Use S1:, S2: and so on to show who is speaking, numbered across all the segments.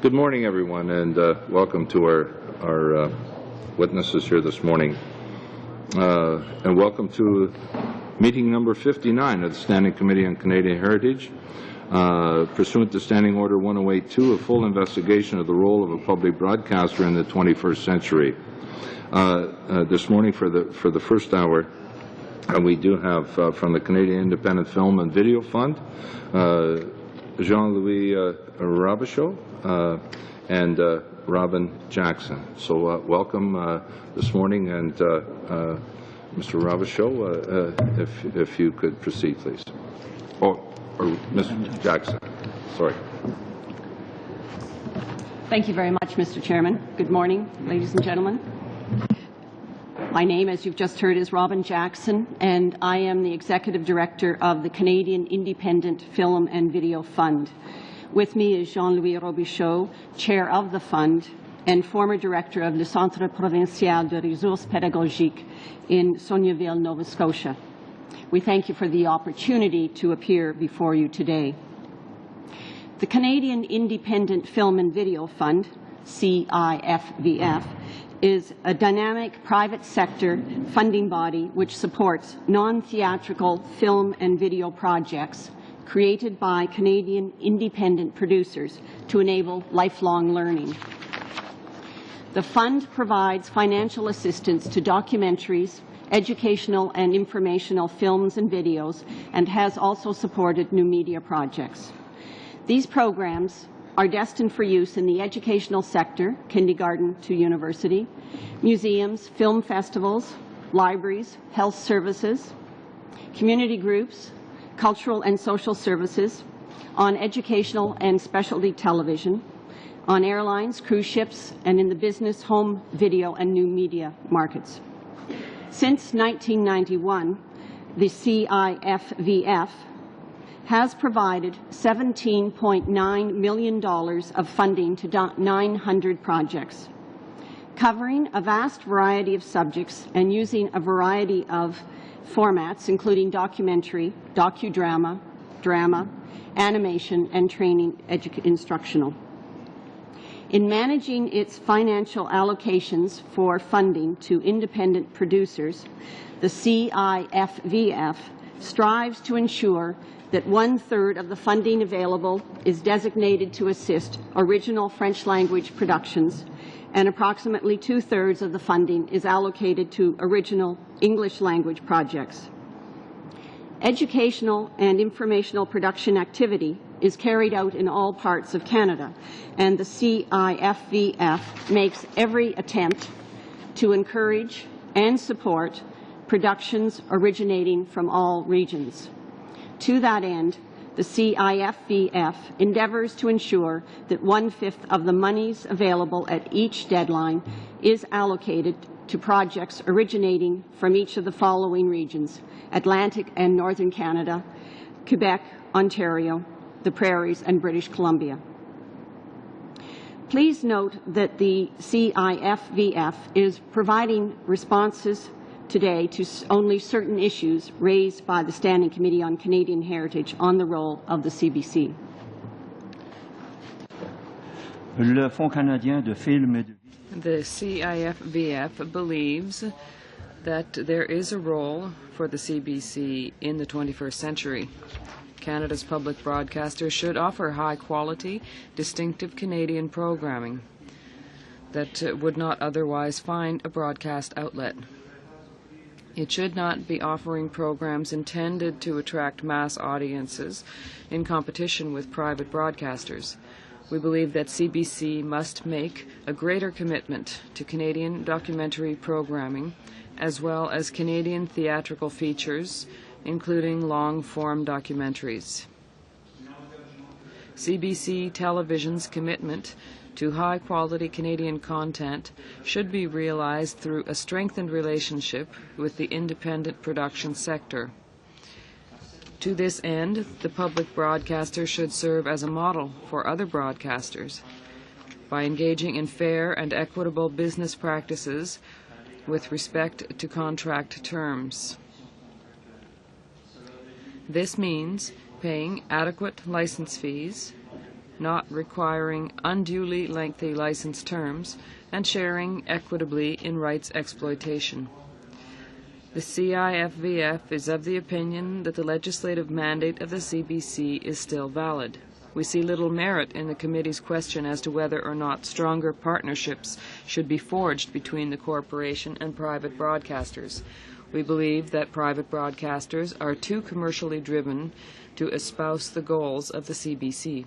S1: Good morning, everyone, and welcome to our witnesses here this morning. And welcome to meeting number 59 of the Standing Committee on Canadian Heritage. Pursuant to Standing Order 1082, a full investigation of the role of a public broadcaster in the 21st century. This morning, for the first hour, we do have from the Canadian Independent Film and Video Fund, Jean-Louis Robichaud and Robin Jackson. So welcome this morning, and Mr. Robichaud, if you could proceed, please. Or Mr. Jackson, sorry.
S2: Thank you very much, Mr. Chairman. Good morning, ladies and gentlemen. My name, as you've just heard, is Robin Jackson, and I am the Executive Director of the Canadian Independent Film and Video Fund. With me is Jean-Louis Robichaud, Chair of the Fund and former Director of Le Centre Provincial de Ressources Pédagogiques in Saulnieville, Nova Scotia. We thank you for the opportunity to appear before you today. The Canadian Independent Film and Video Fund, CIFVF, is a dynamic private sector funding body which supports non-theatrical film and video projects created by Canadian independent producers to enable lifelong learning. The fund provides financial assistance to documentaries, educational and informational films and videos, and has also supported new media projects. These programs are destined for use in the educational sector, kindergarten to university, museums, film festivals, libraries, health services, community groups, cultural and social services, on educational and specialty television, on airlines, cruise ships, and in the business, home video, and new media markets. Since 1991, the CIFVF has provided $17.9 million of funding to 900 projects, covering a vast variety of subjects and using a variety of formats, including documentary, docudrama, drama, animation, and training instructional. In managing its financial allocations for funding to independent producers, the CIFVF strives to ensure that 1/3 of the funding available is designated to assist original French language productions, and approximately 2/3 of the funding is allocated to original English language projects. Educational and informational production activity is carried out in all parts of Canada, and the CIFVF makes every attempt to encourage and support productions originating from all regions. To that end, the CIFVF endeavours to ensure that 1/5 of the monies available at each deadline is allocated to projects originating from each of the following regions: Atlantic and Northern Canada, Quebec, Ontario, the Prairies, and British Columbia. Please note that the CIFVF is providing responses today to only certain issues raised by the Standing Committee on Canadian Heritage on the role of the CBC.
S3: Le Fonds canadien de film et de...
S4: The CIFVF believes that there is a role for the CBC in the 21st century. Canada's public broadcasters should offer high-quality, distinctive Canadian programming that would not otherwise find a broadcast outlet. It should not be offering programs intended to attract mass audiences in competition with private broadcasters. We believe that CBC must make a greater commitment to Canadian documentary programming, as well as Canadian theatrical features, including long-form documentaries. CBC Television's commitment to high-quality Canadian content should be realized through a strengthened relationship with the independent production sector. To this end, the public broadcaster should serve as a model for other broadcasters by engaging in fair and equitable business practices with respect to contract terms. This means paying adequate license fees, not requiring unduly lengthy license terms, and sharing equitably in rights exploitation. The CIFVF is of the opinion that the legislative mandate of the CBC is still valid. We see little merit in the committee's question as to whether or not stronger partnerships should be forged between the corporation and private broadcasters. We believe that private broadcasters are too commercially driven to espouse the goals of the CBC.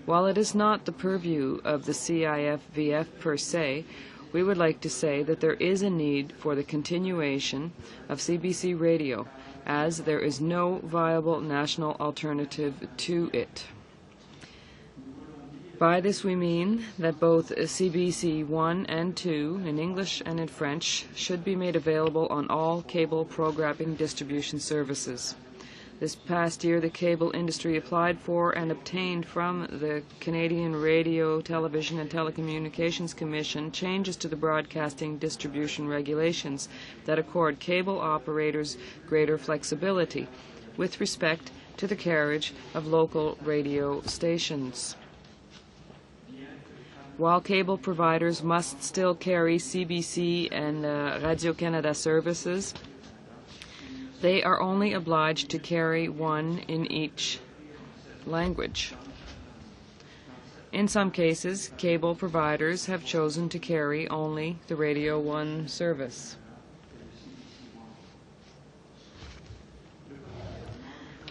S4: While it is not the purview of the CIFVF per se, we would like to say that there is a need for the continuation of CBC Radio, as there is no viable national alternative to it. By this we mean that both CBC 1 and 2, in English and in French, should be made available on all cable programming distribution services. This past year, the cable industry applied for and obtained from the Canadian Radio, Television and Telecommunications Commission changes to the broadcasting distribution regulations that accord cable operators greater flexibility with respect to the carriage of local radio stations. While cable providers must still carry CBC and Radio-Canada services, they are only obliged to carry one in each language. In some cases, cable providers have chosen to carry only the Radio 1 service.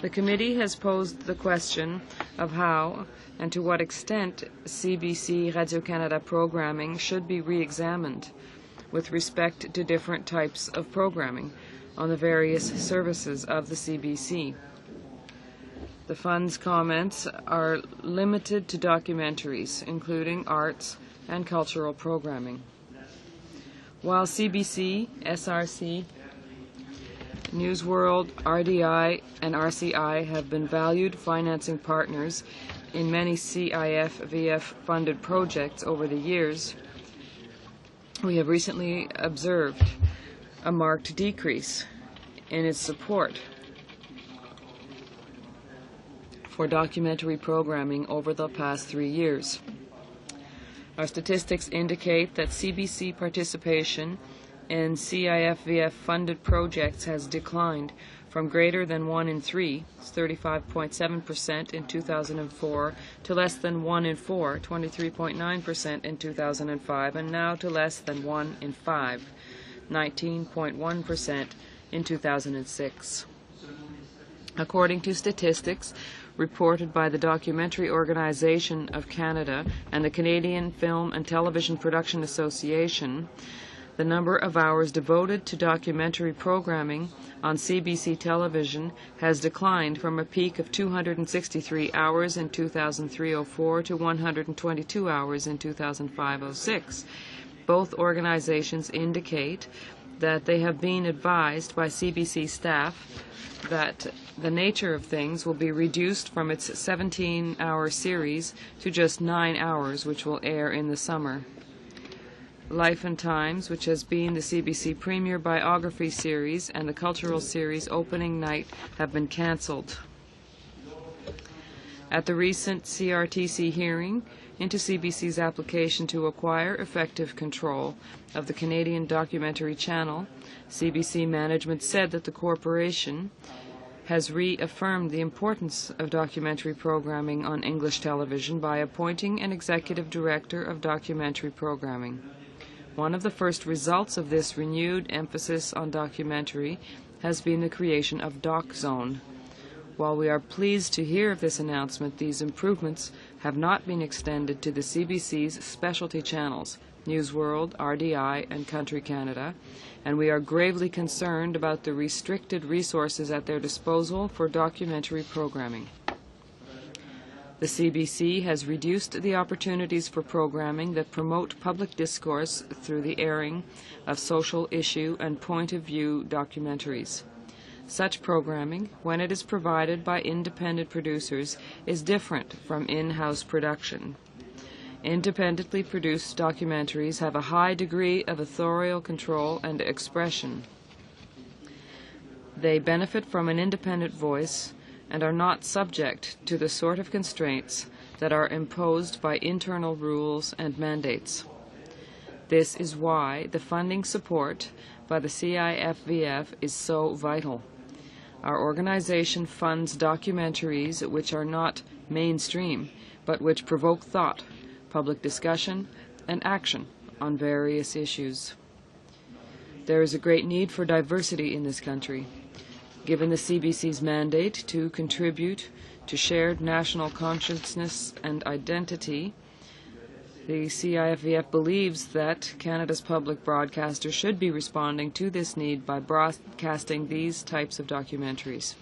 S4: The committee has posed the question of how and to what extent CBC Radio-Canada programming should be re-examined with respect to different types of programming on the various services of the CBC. The Fund's comments are limited to documentaries, including arts and cultural programming. While CBC, SRC, News World, RDI, and RCI have been valued financing partners in many CIFVF-funded projects over the years, we have recently observed a marked decrease in its support for documentary programming over the past 3 years. Our statistics indicate that CBC participation in CIFVF-funded projects has declined from greater than 1 in 3, 35.7% in 2004, to less than 1 in 4, 23.9% in 2005, and now to less than 1 in 5, 19.1% in 2006. According to statistics reported by the Documentary Organization of Canada and the Canadian Film and Television Production Association, the number of hours devoted to documentary programming on CBC television has declined from a peak of 263 hours in 2003-04 to 122 hours in 2005-06. Both organizations indicate that they have been advised by CBC staff that the nature of things will be reduced from its 17-hour series to just 9 hours, which will air in the summer. Life and Times, which has been the CBC premier biography series, and the cultural series opening night have been cancelled. At the recent CRTC hearing into CBC's application to acquire effective control of the Canadian Documentary Channel, CBC management said that the corporation has reaffirmed the importance of documentary programming on English television by appointing an executive director of documentary programming. One of the first results of this renewed emphasis on documentary has been the creation of DocZone. While we are pleased to hear of this announcement, these improvements have not been extended to the CBC's specialty channels, News World, RDI, and Country Canada, and we are gravely concerned about the restricted resources at their disposal for documentary programming. The CBC has reduced the opportunities for programming that promote public discourse through the airing of social issue and point-of-view documentaries. Such programming, when it is provided by independent producers, is different from in-house production. Independently produced documentaries have a high degree of authorial control and expression. They benefit from an independent voice and are not subject to the sort of constraints that are imposed by internal rules and mandates. This is why the funding support by the CIFVF is so vital. Our organization funds documentaries which are not mainstream, but which provoke thought, public discussion, and action on various issues. There is a great need for diversity in this country. Given the CBC's mandate to contribute to shared national consciousness and identity, the CIFVF believes that Canada's public broadcaster should be responding to this need by broadcasting these types of documentaries.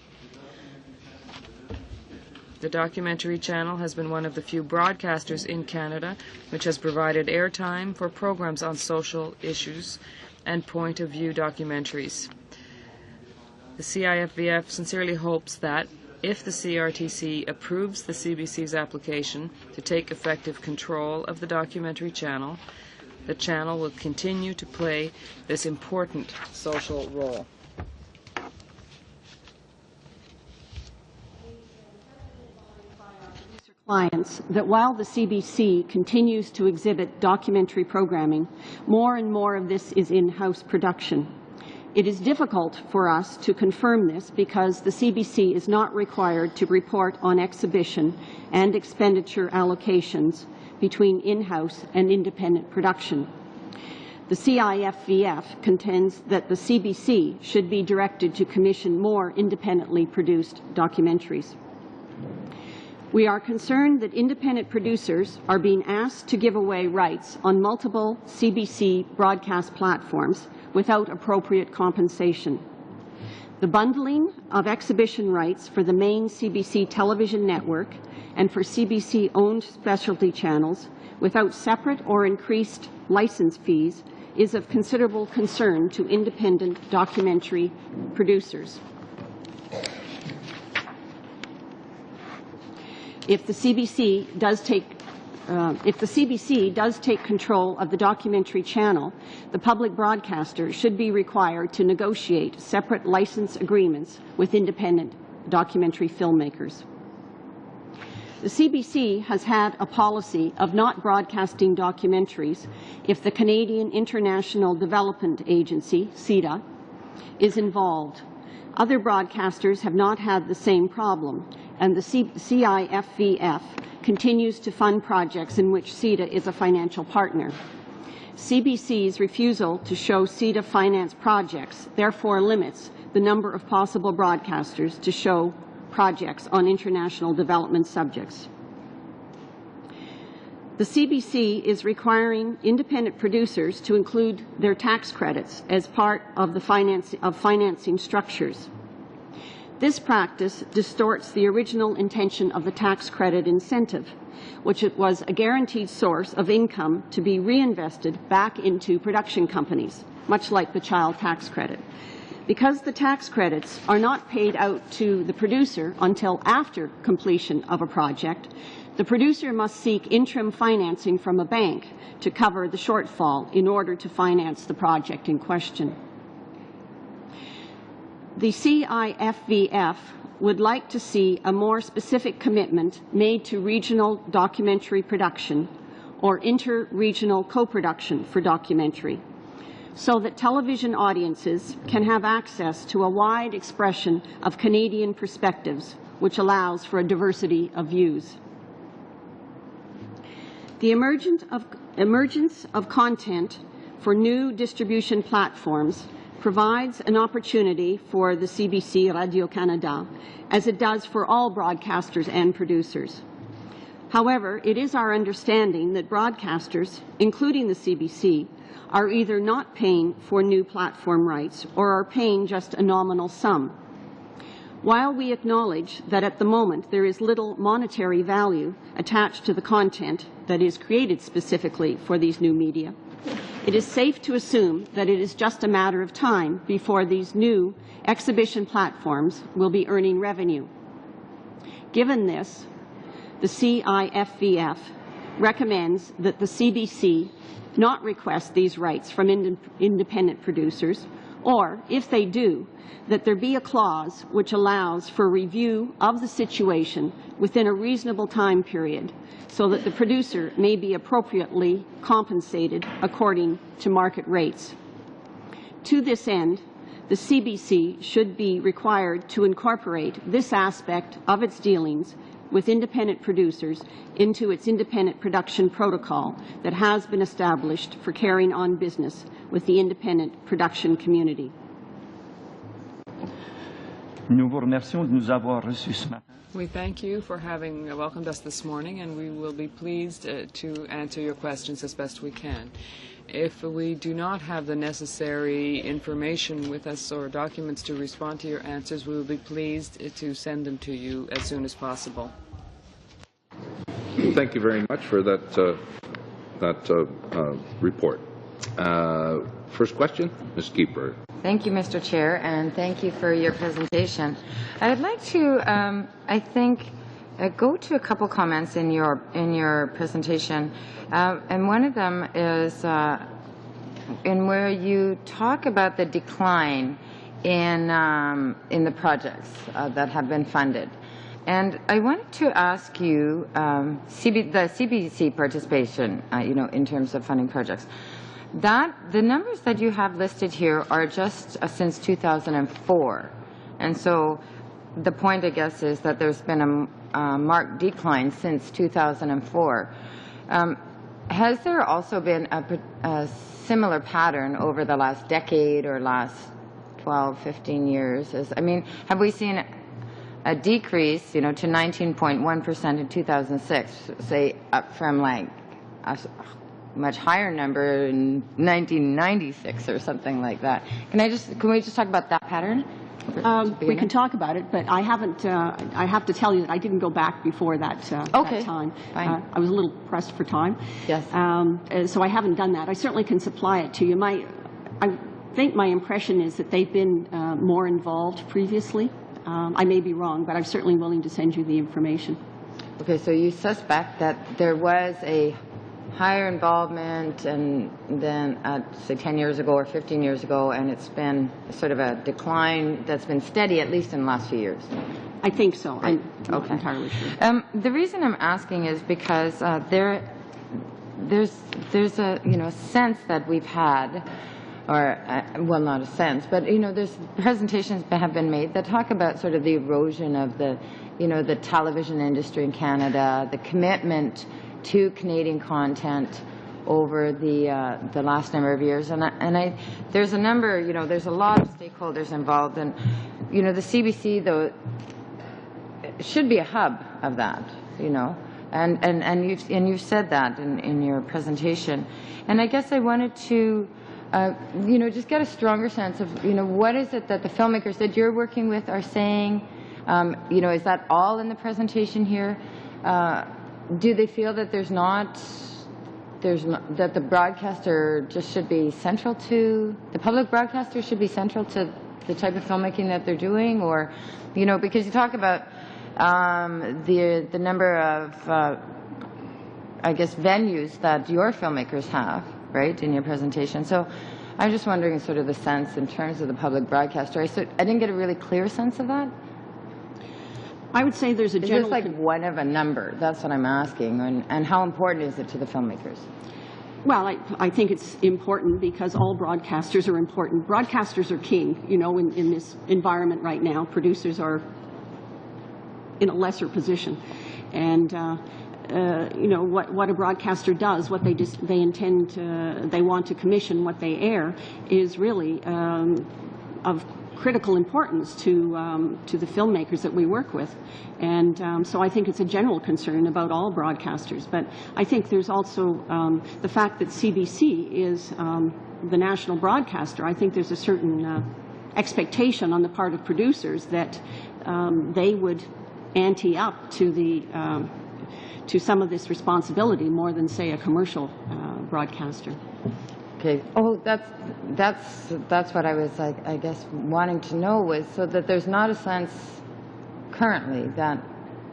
S4: The documentary channel has been one of the few broadcasters in Canada which has provided airtime for programs on social issues and point-of-view documentaries. The CIFVF sincerely hopes that, if the CRTC approves the CBC's application to take effective control of the documentary channel, the channel will continue to play this important social role.
S2: Clients that while the CBC continues to exhibit documentary programming, more and more of this is in-house production. It is difficult for us to confirm this because the CBC is not required to report on exhibition and expenditure allocations between in-house and independent production. The CIFVF contends that the CBC should be directed to commission more independently produced documentaries. We are concerned that independent producers are being asked to give away rights on multiple CBC broadcast platforms without appropriate compensation. The bundling of exhibition rights for the main CBC television network and for CBC-owned specialty channels without separate or increased license fees is of considerable concern to independent documentary producers. If the CBC does take control of the documentary channel, the public broadcaster should be required to negotiate separate license agreements with independent documentary filmmakers. The CBC has had a policy of not broadcasting documentaries if the Canadian International Development Agency, CIDA, is involved. Other broadcasters have not had the same problem, and the CIFVF continues to fund projects in which CIDA is a financial partner. CBC's refusal to show CIDA-financed projects therefore limits the number of possible broadcasters to show projects on international development subjects. The CBC is requiring independent producers to include their tax credits as part of the financing structures. This practice distorts the original intention of the tax credit incentive, which was a guaranteed source of income to be reinvested back into production companies, much like the child tax credit. Because the tax credits are not paid out to the producer until after completion of a project, the producer must seek interim financing from a bank to cover the shortfall in order to finance the project in question. The CIFVF would like to see a more specific commitment made to regional documentary production or inter-regional co-production for documentary, so that television audiences can have access to a wide expression of Canadian perspectives, which allows for a diversity of views. The emergence of content for new distribution platforms provides an opportunity for the CBC Radio-Canada, as it does for all broadcasters and producers. However, it is our understanding that broadcasters, including the CBC, are either not paying for new platform rights or are paying just a nominal sum. While we acknowledge that at the moment there is little monetary value attached to the content that is created specifically for these new media, it is safe to assume that it is just a matter of time before these new exhibition platforms will be earning revenue. Given this, the CIFVF recommends that the CBC not request these rights from independent producers Or, if they do, that there be a clause which allows for review of the situation within a reasonable time period so that the producer may be appropriately compensated according to market rates. To this end, the CBC should be required to incorporate this aspect of its dealings with independent producers into its independent production protocol that has been established for carrying on business with the independent production community.
S3: Nous vous remercions de nous avoir reçus ce matin.
S4: We thank you for having welcomed us this morning, and we will be pleased to answer your questions as best we can. If we do not have the necessary information with us or documents to respond to your answers, we will be pleased to send them to you as soon as possible.
S1: Thank you very much for that report. First question, Ms. Keeper.
S5: Thank you, Mr. Chair, and thank you for your presentation. I'd like to, go to a couple comments in your presentation, and one of them is in where you talk about the decline in the projects that have been funded. And I wanted to ask you the CBC participation, in terms of funding projects. The numbers that you have listed here are just since 2004, and so the point, I guess, is that there's been a marked decline since 2004. Has there also been a similar pattern over the last decade or last 12, 15 years? Have we seen a decrease, to 19.1% in 2006, say up from like a much higher number in 1996 or something like that? Can we just talk about that pattern?
S2: We can talk about it, but I haven't. I have to tell you that I didn't go back before that,
S5: okay.
S2: that time.
S5: Fine.
S2: I was a little pressed for time.
S5: Yes.
S2: So I haven't done that. I certainly can supply it to you. I think my impression is that they've been more involved previously. I may be wrong, but I'm certainly willing to send you the information.
S5: Okay, so you suspect that there was a higher involvement and then, say, 10 years ago or 15 years ago, and it's been sort of a decline that's been steady, at least in the last few years.
S2: I think so.
S5: Right.
S2: I'm not
S5: Okay.
S2: entirely sure.
S5: The reason I'm asking is because there's a sense that we've had, or well, not a sense, but there's presentations that have been made that talk about sort of the erosion of the television industry in Canada, the commitment to Canadian content over the last number of years, and there's a number, there's a lot of stakeholders involved, and the CBC though should be a hub of that, and you've said that in your presentation, and I guess I wanted to just get a stronger sense of what is it that the filmmakers that you're working with are saying. Is that all in the presentation here? Do they feel that that the broadcaster just should be central to, the public broadcaster should be central to the type of filmmaking that they're doing? Or, because you talk about the number of, I guess, venues that your filmmakers have, right, in your presentation. So I'm just wondering sort of the sense in terms of the public broadcaster. I didn't get a really clear sense of that.
S2: I would say there's a general...
S5: Is this like one of a number? That's what I'm asking. And how important is it to the filmmakers?
S2: Well, I think it's important because all broadcasters are important. Broadcasters are king, in this environment right now. Producers are in a lesser position. And, what a broadcaster does, what they intend to, they want to commission, what they air, is really of critical importance to the filmmakers that we work with. And so I think it's a general concern about all broadcasters. But I think there's also the fact that CBC is the national broadcaster. I think there's a certain expectation on the part of producers that they would ante up to some of this responsibility more than, say, a commercial broadcaster.
S5: Okay. Oh, that's what I was, I guess, wanting to know, was so that there's not a sense currently that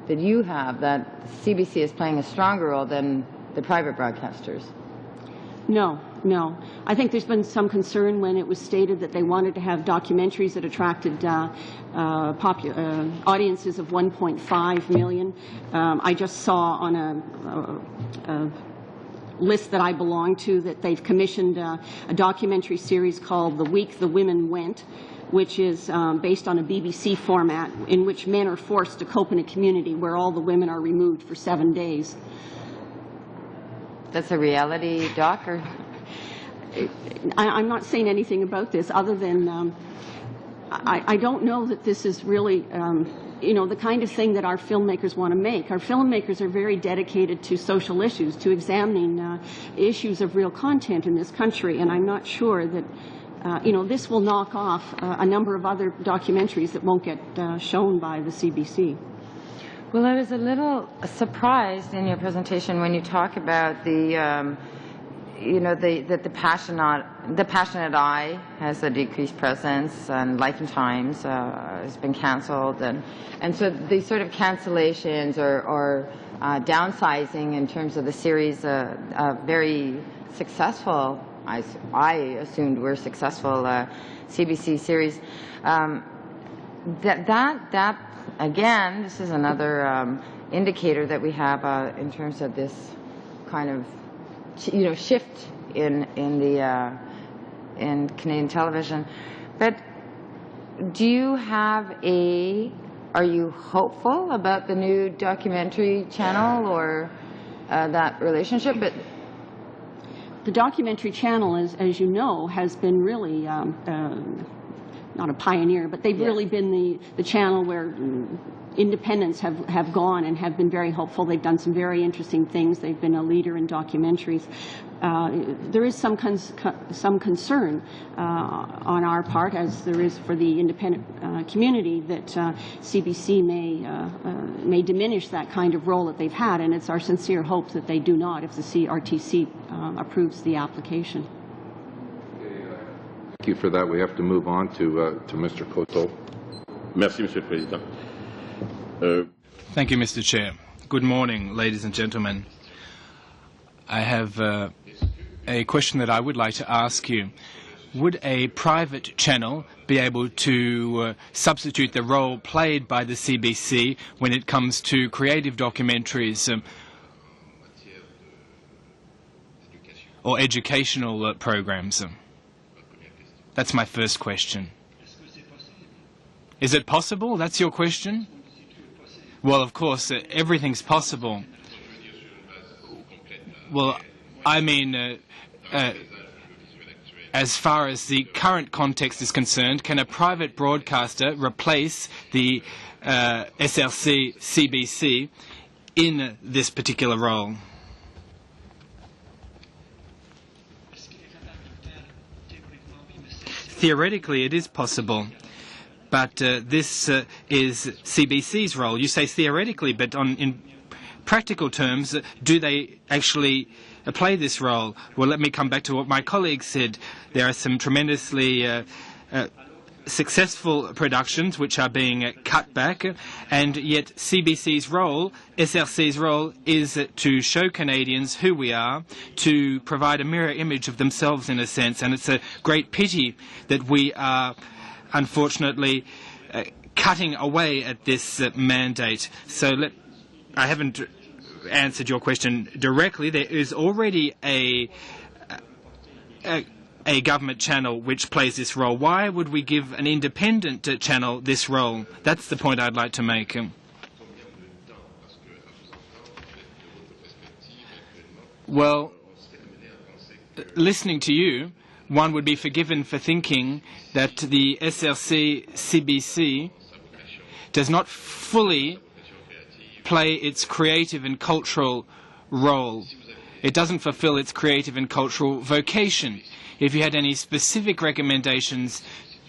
S5: you have that CBC is playing a stronger role than the private broadcasters.
S2: No, No. I think there's been some concern when it was stated that they wanted to have documentaries that attracted audiences of 1.5 million. I just saw on a list that I belong to that they've commissioned a documentary series called The Week the Women Went, which is based on a BBC format in which men are forced to cope in a community where all the women are removed for 7 days.
S5: That's a reality doc, or?
S2: I'm not saying anything about this other than I don't know that this is really, the kind of thing that our filmmakers want to make. Our filmmakers are very dedicated to social issues, to examining issues of real content in this country, and I'm not sure that, this will knock off a number of other documentaries that won't get shown by the CBC.
S5: Well, I was a little surprised in your presentation when you talk about the the passionate eye has a decreased presence, and Life and Times has been canceled, and so these sort of cancellations or downsizing in terms of the series, very successful, I assumed were successful CBC series. That again, this is another indicator that we have in terms of this kind of shift in Canadian television. But are you hopeful about the new documentary channel or that relationship? But
S2: the documentary channel, as you know, has been really not a pioneer, but they've really been the channel where independents have gone and have been very hopeful. They've done some very interesting things. They've been a leader in documentaries. There is some concern on our part, as there is for the independent community, that CBC may diminish that kind of role that they've had, and it's our sincere hope that they do not if the CRTC approves the application.
S1: Thank you for that. We have to move on to Mr. Coteau.
S6: Merci, Monsieur le Président.
S7: Thank you, Mr. Chair. Good morning, ladies and gentlemen. I have a question that I would like to ask you. Would a private channel be able to substitute the role played by the CBC when it comes to creative documentaries or educational programs? That's my first question. Is it possible? That's your question? Well, of course, everything's possible. Well, I mean, as far as the current context is concerned, can a private broadcaster replace the SRC CBC in this particular role? Theoretically, it is possible, but this is CBC's role. You say theoretically, but in practical terms, do they actually play this role? Well, let me come back to what my colleague said. There are some tremendously successful productions which are being cut back, and yet CBC's role, SRC's role, is to show Canadians who we are, to provide a mirror image of themselves in a sense, and it's a great pity that we are unfortunately cutting away at this mandate. So I haven't answered your question directly. There is already a government channel which plays this role. Why would we give an independent channel this role? That's the point I'd like to make. Well, listening to you, one would be forgiven for thinking that the SRC-CBC does not fully play its creative and cultural role. It doesn't fulfill its creative and cultural vocation. If you had any specific recommendations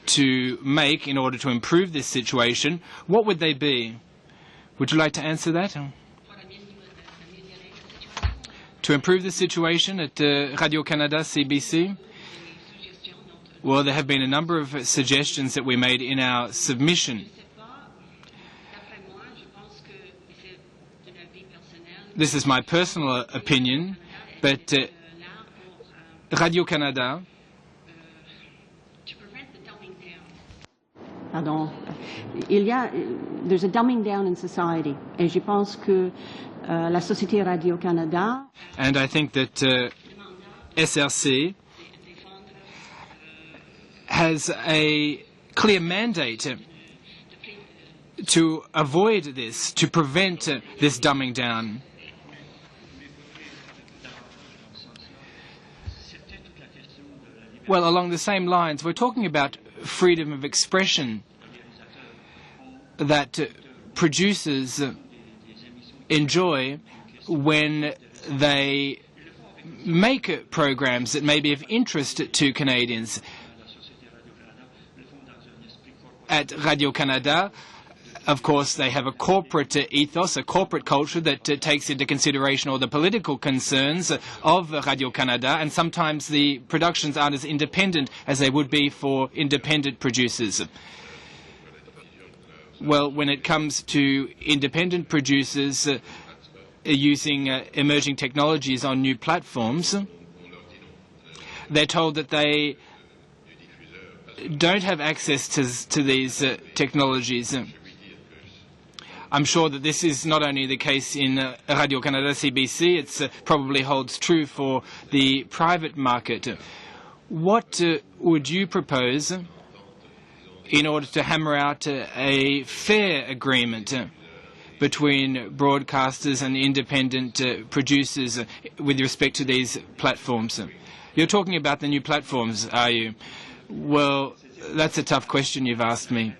S7: to make in order to improve this situation, what would they be? Would you like to answer that? To improve the situation at Radio-Canada CBC? Well, there have been a number of suggestions that we made in our submission. This is my personal opinion, but Radio-Canada
S2: Pardon. There's a dumbing down in society. Et je pense que la Société Radio-Canada.
S7: And I think that SRC has a clear mandate to avoid this, to prevent this dumbing down. Well, along the same lines, we're talking about freedom of expression that producers enjoy when they make programs that may be of interest to Canadians. At Radio-Canada, of course, they have a corporate ethos, a corporate culture that takes into consideration all the political concerns of Radio-Canada, and sometimes the productions aren't as independent as they would be for independent producers. Well, when it comes to independent producers using emerging technologies on new platforms, they're told that they don't have access to these technologies. I'm sure that this is not only the case in Radio-Canada CBC, it probably holds true for the private market. What would you propose in order to hammer out a fair agreement between broadcasters and independent producers with respect to these platforms? You're talking about the new platforms, are you? Well, that's a tough question you've asked me.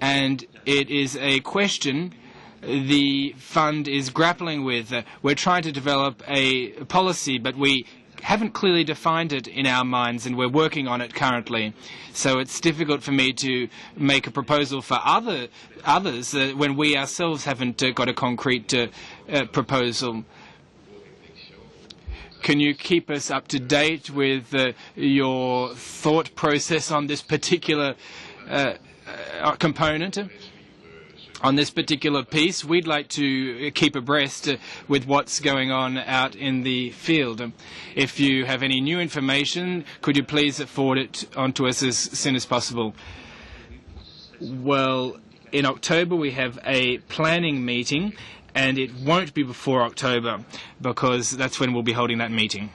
S7: And it is a question the fund is grappling with. We're trying to develop a policy, but we haven't clearly defined it in our minds, and we're working on it currently. So it's difficult for me to make a proposal for others when we ourselves haven't got a concrete proposal. Can you keep us up to date with your thought process on this particular component, on this particular piece? We'd like to keep abreast with what's going on out in the field. If you have any new information, could you please forward it on to us as soon as possible? Well, in October we have a planning meeting, and it won't be before October because that's when we'll be holding that meeting.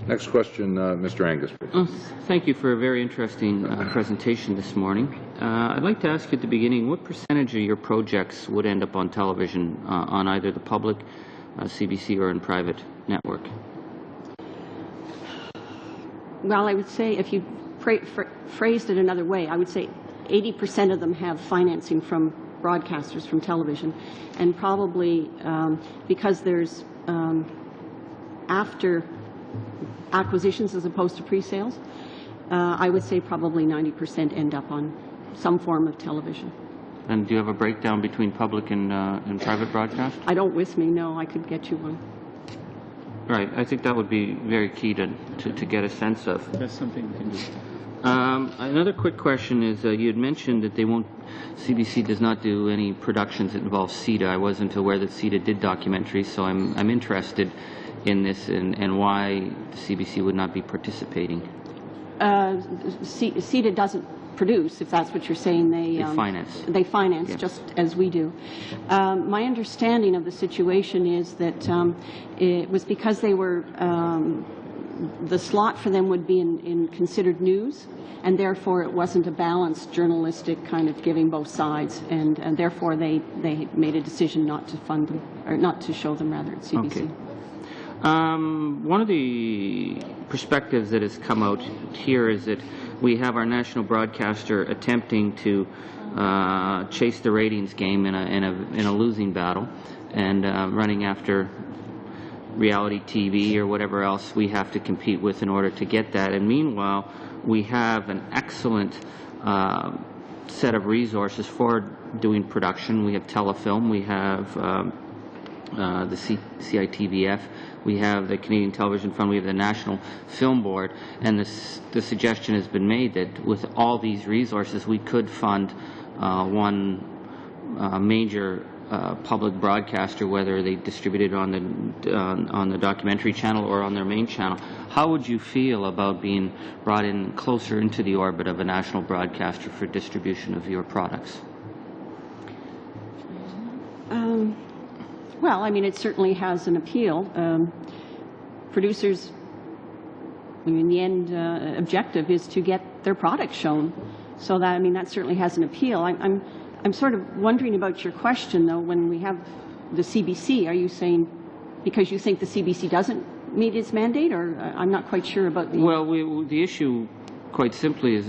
S1: Next question, Mr. Angus, please.
S8: Thank you for a very interesting presentation this morning. I'd like to ask you at the beginning, what percentage of your projects would end up on television on either the public, CBC, or in private network?
S2: Well, I would say, if you phrased it another way, I would say 80% of them have financing from broadcasters, from television, and probably because there's after acquisitions as opposed to pre-sales, I would say probably 90% end up on some form of television.
S8: And do you have a breakdown between public and private broadcast?
S2: I don't with me, no. I could get you one.
S8: Right. I think that would be very key to get a sense of.
S3: That's something we can do.
S8: Another quick question is, you had mentioned that CBC does not do any productions that involve CETA. I wasn't aware that CETA did documentaries, so I'm interested in this and why the CBC would not be participating.
S2: CETA doesn't produce, if that's what you're saying. They
S8: finance.
S2: They finance,
S8: yes,
S2: just as we do. My understanding of the situation is that it was because they were the slot for them would be in considered news, and therefore it wasn't a balanced journalistic kind of giving both sides, and therefore they made a decision not to fund them, or not to show them rather at CBC.
S8: Okay. One of the perspectives that has come out here is that we have our national broadcaster attempting to chase the ratings game in a losing battle, and running after reality TV or whatever else we have to compete with in order to get that. And meanwhile, we have an excellent set of resources for doing production. We have telefilm, we have the CITVF, we have the Canadian Television Fund, we have the National Film Board, and the suggestion has been made that with all these resources we could fund one major public broadcaster, whether they distribute it on the documentary channel or on their main channel. How would you feel about being brought in closer into the orbit of a national broadcaster for distribution of your products?
S2: Well, I mean, it certainly has an appeal. Producers, I mean, the end objective is to get their product shown. So that, I mean, that certainly has an appeal. I'm sort of wondering about your question, though. When we have the CBC, are you saying because you think the CBC doesn't meet its mandate, or I'm not quite sure about the...
S8: Well, the issue, quite simply, is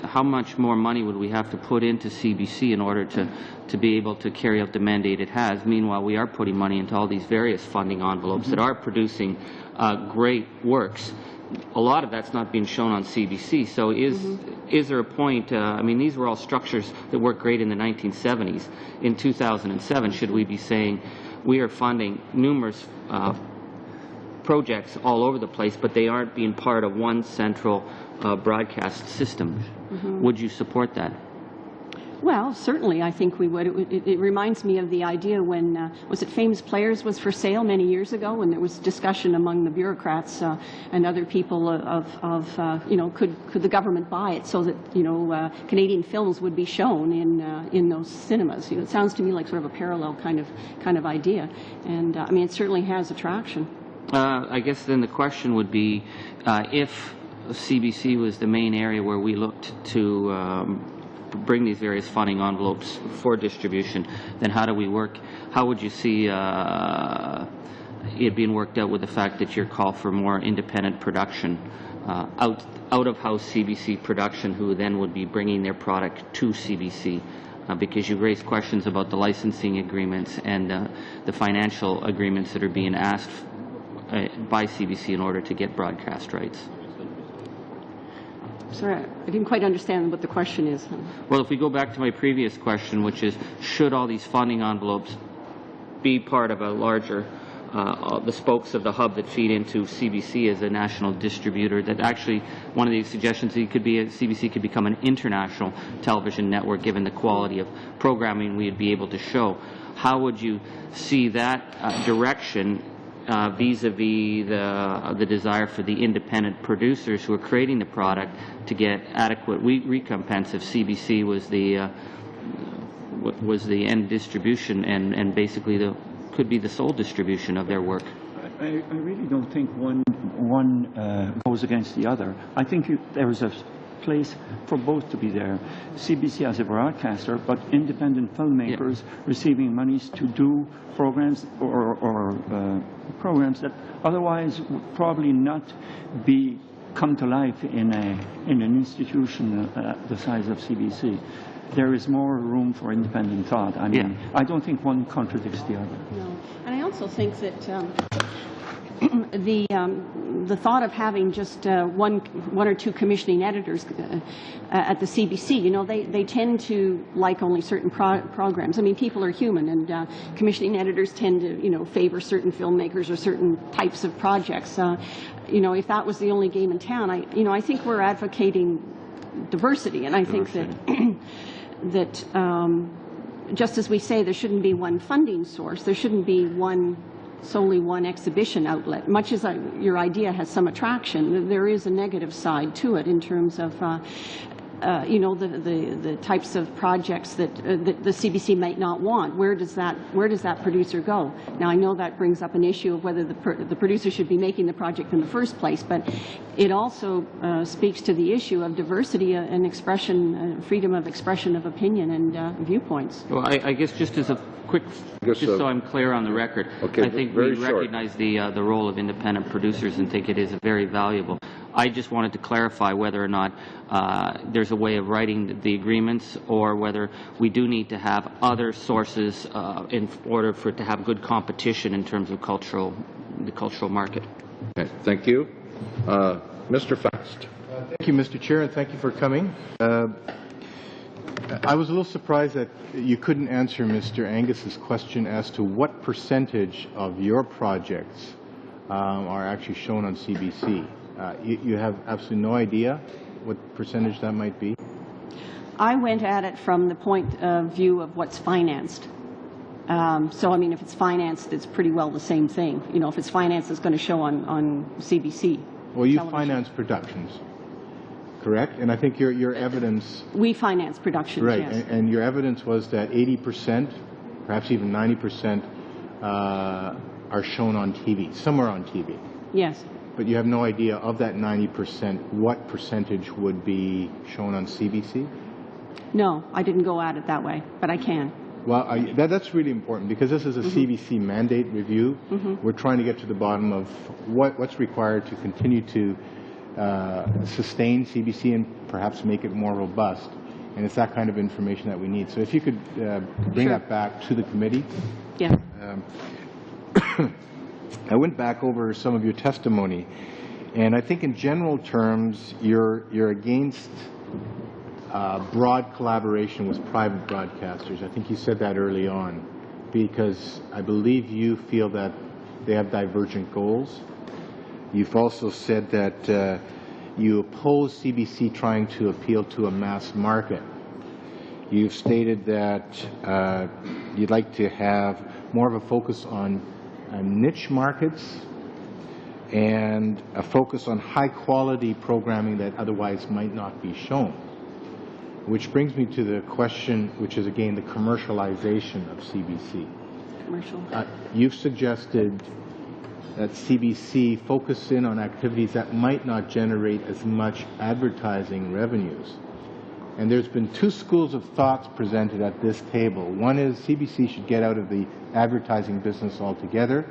S8: how much more money would we have to put into CBC in order to be able to carry out the mandate it has? Meanwhile, we are putting money into all these various funding envelopes that are producing great works. A lot of that's not being shown on CBC. So is there a point, I mean, these were all structures that worked great in the 1970s. In 2007, should we be saying we are funding numerous projects all over the place, but they aren't being part of one central broadcast system? Would you support that?
S2: Well, certainly, I think we would. It reminds me of the idea when, was it Famous Players was for sale many years ago, when there was discussion among the bureaucrats and other people of you know, could the government buy it so that, you know, Canadian films would be shown in those cinemas. You know, it sounds to me like sort of a parallel kind of idea. And, I mean, it certainly has attraction.
S8: I guess then the question would be, if CBC was the main area where we looked to bring these various funding envelopes for distribution, then how do we work? How would you see it being worked out with the fact that your call for more independent production, out of house CBC production, who then would be bringing their product to CBC? Because you raised questions about the licensing agreements and the financial agreements that are being asked by CBC in order to get broadcast rights.
S2: Sorry, I didn't quite understand what the question is.
S8: Well, if we go back to my previous question, which is, should all these funding envelopes be part of a larger, the spokes of the hub that feed into CBC as a national distributor, that actually one of the suggestions could be CBC could become an international television network given the quality of programming we would be able to show. How would you see that direction vis-a-vis the desire for the independent producers who are creating the product to get adequate recompense if CBC was the end distribution and basically could be the sole distribution of their work?
S3: I really don't think one goes against the other. I think there is a place for both to be there. CBC as a broadcaster, but independent filmmakers receiving monies to do programs or programs that otherwise would probably not come to life in an institution the size of CBC. There is more room for independent thought. I mean, I don't think one contradicts the other.
S2: No, and I also think that the thought of having just one or two commissioning editors at the CBC, you know, they tend to like only certain programs. I mean, people are human, and commissioning editors tend to, you know, favor certain filmmakers or certain types of projects. You know, if that was the only game in town, I think we're advocating diversity, and I think that just as we say there shouldn't be one funding source, there shouldn't be solely one exhibition outlet. Much as your idea has some attraction, there is a negative side to it in terms of you know, the types of projects that the CBC might not want. Where does that producer go? Now, I know that brings up an issue of whether the producer should be making the project in the first place, but it also speaks to the issue of diversity and expression, freedom of expression of opinion and viewpoints.
S8: Well, I guess just as a quick, just so I'm clear on the record, I think we recognize the role of independent producers and think it is very valuable. I just wanted to clarify whether or not there's a way of writing the agreements, or whether we do need to have other sources in order for it to have good competition in terms of the cultural market.
S1: Okay, thank you. Mr. Fast.
S9: Thank you, Mr. Chair, and thank you for coming. I was a little surprised that you couldn't answer Mr. Angus's question as to what percentage of your projects are actually shown on CBC. You have absolutely no idea what percentage that might be?
S2: I went at it from the point of view of what's financed. So, I mean, if it's financed, it's pretty well the same thing. You know, if it's financed, it's going to show on CBC.
S9: Well, you
S2: television.
S9: finance productions, correct? And I think your evidence...
S2: We finance productions,
S9: right,
S2: yes.
S9: and your evidence was that 80%, perhaps even 90%, are shown on TV, somewhere on TV.
S2: Yes.
S9: But you have no idea of that 90%, what percentage would be shown on CBC?
S2: No, I didn't go at it that way, but I can.
S9: Well, that's really important because this is a CBC mandate review. We're trying to get to the bottom of what's required to continue to sustain CBC and perhaps make it more robust. And it's that kind of information that we need. So if you could bring that back to the committee.
S2: Yeah.
S9: I went back over some of your testimony, and I think in general terms, you're against broad collaboration with private broadcasters. I think you said that early on, because I believe you feel that they have divergent goals. You've also said that you oppose CBC trying to appeal to a mass market. You've stated that you'd like to have more of a focus on niche markets and a focus on high-quality programming that otherwise might not be shown. Which brings me to the question, which is again the commercialization of CBC.
S2: Commercial.
S9: You've suggested that CBC focus in on activities that might not generate as much advertising revenues. And there's been two schools of thoughts presented at this table. One is CBC should get out of the advertising business altogether,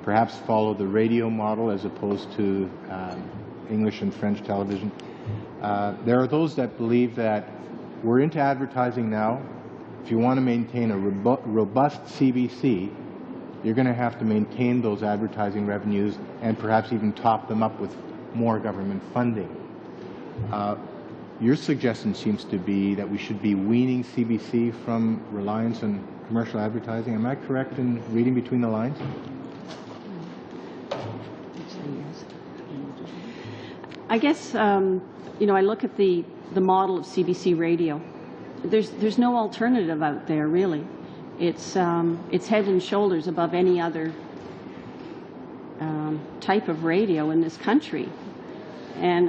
S9: perhaps follow the radio model as opposed to English and French television. There are those that believe that we're into advertising now. If you want to maintain a robust CBC, you're going to have to maintain those advertising revenues and perhaps even top them up with more government funding. Your suggestion seems to be that we should be weaning CBC from reliance on commercial advertising. Am I correct in reading between the lines?
S2: I guess, you know, I look at the model of CBC radio. There's no alternative out there, really. It's head and shoulders above any other type of radio in this country. And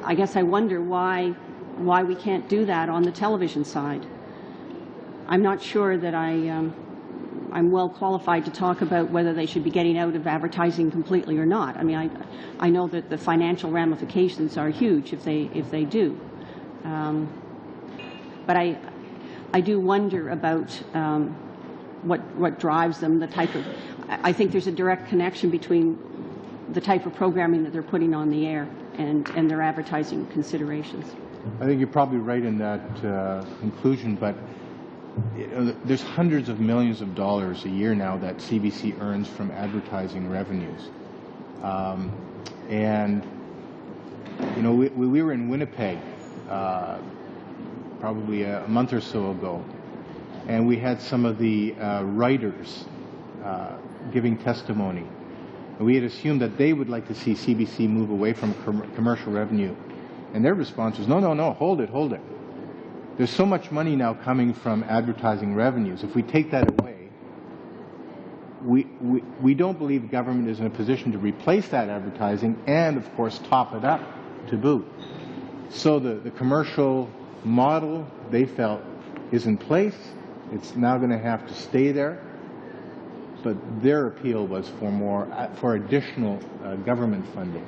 S2: I guess I wonder why we can't do that on the television side. I'm not sure that I'm well qualified to talk about whether they should be getting out of advertising completely or not. I mean, I know that the financial ramifications are huge if they do. But I do wonder about what drives them, the type of... I think there's a direct connection between the type of programming that they're putting on the air and their advertising considerations.
S9: I think you're probably right in that conclusion, but you know, there's hundreds of millions of dollars a year now that CBC earns from advertising revenues. And, you know, we were in Winnipeg probably a month or so ago, and we had some of the writers giving testimony. We had assumed that they would like to see CBC move away from commercial revenue. And their response was, no, hold it. There's so much money now coming from advertising revenues. If we take that away, we don't believe the government is in a position to replace that advertising and, of course, top it up to boot. So the commercial model, they felt, is in place. It's now going to have to stay there. But their appeal was for additional government funding.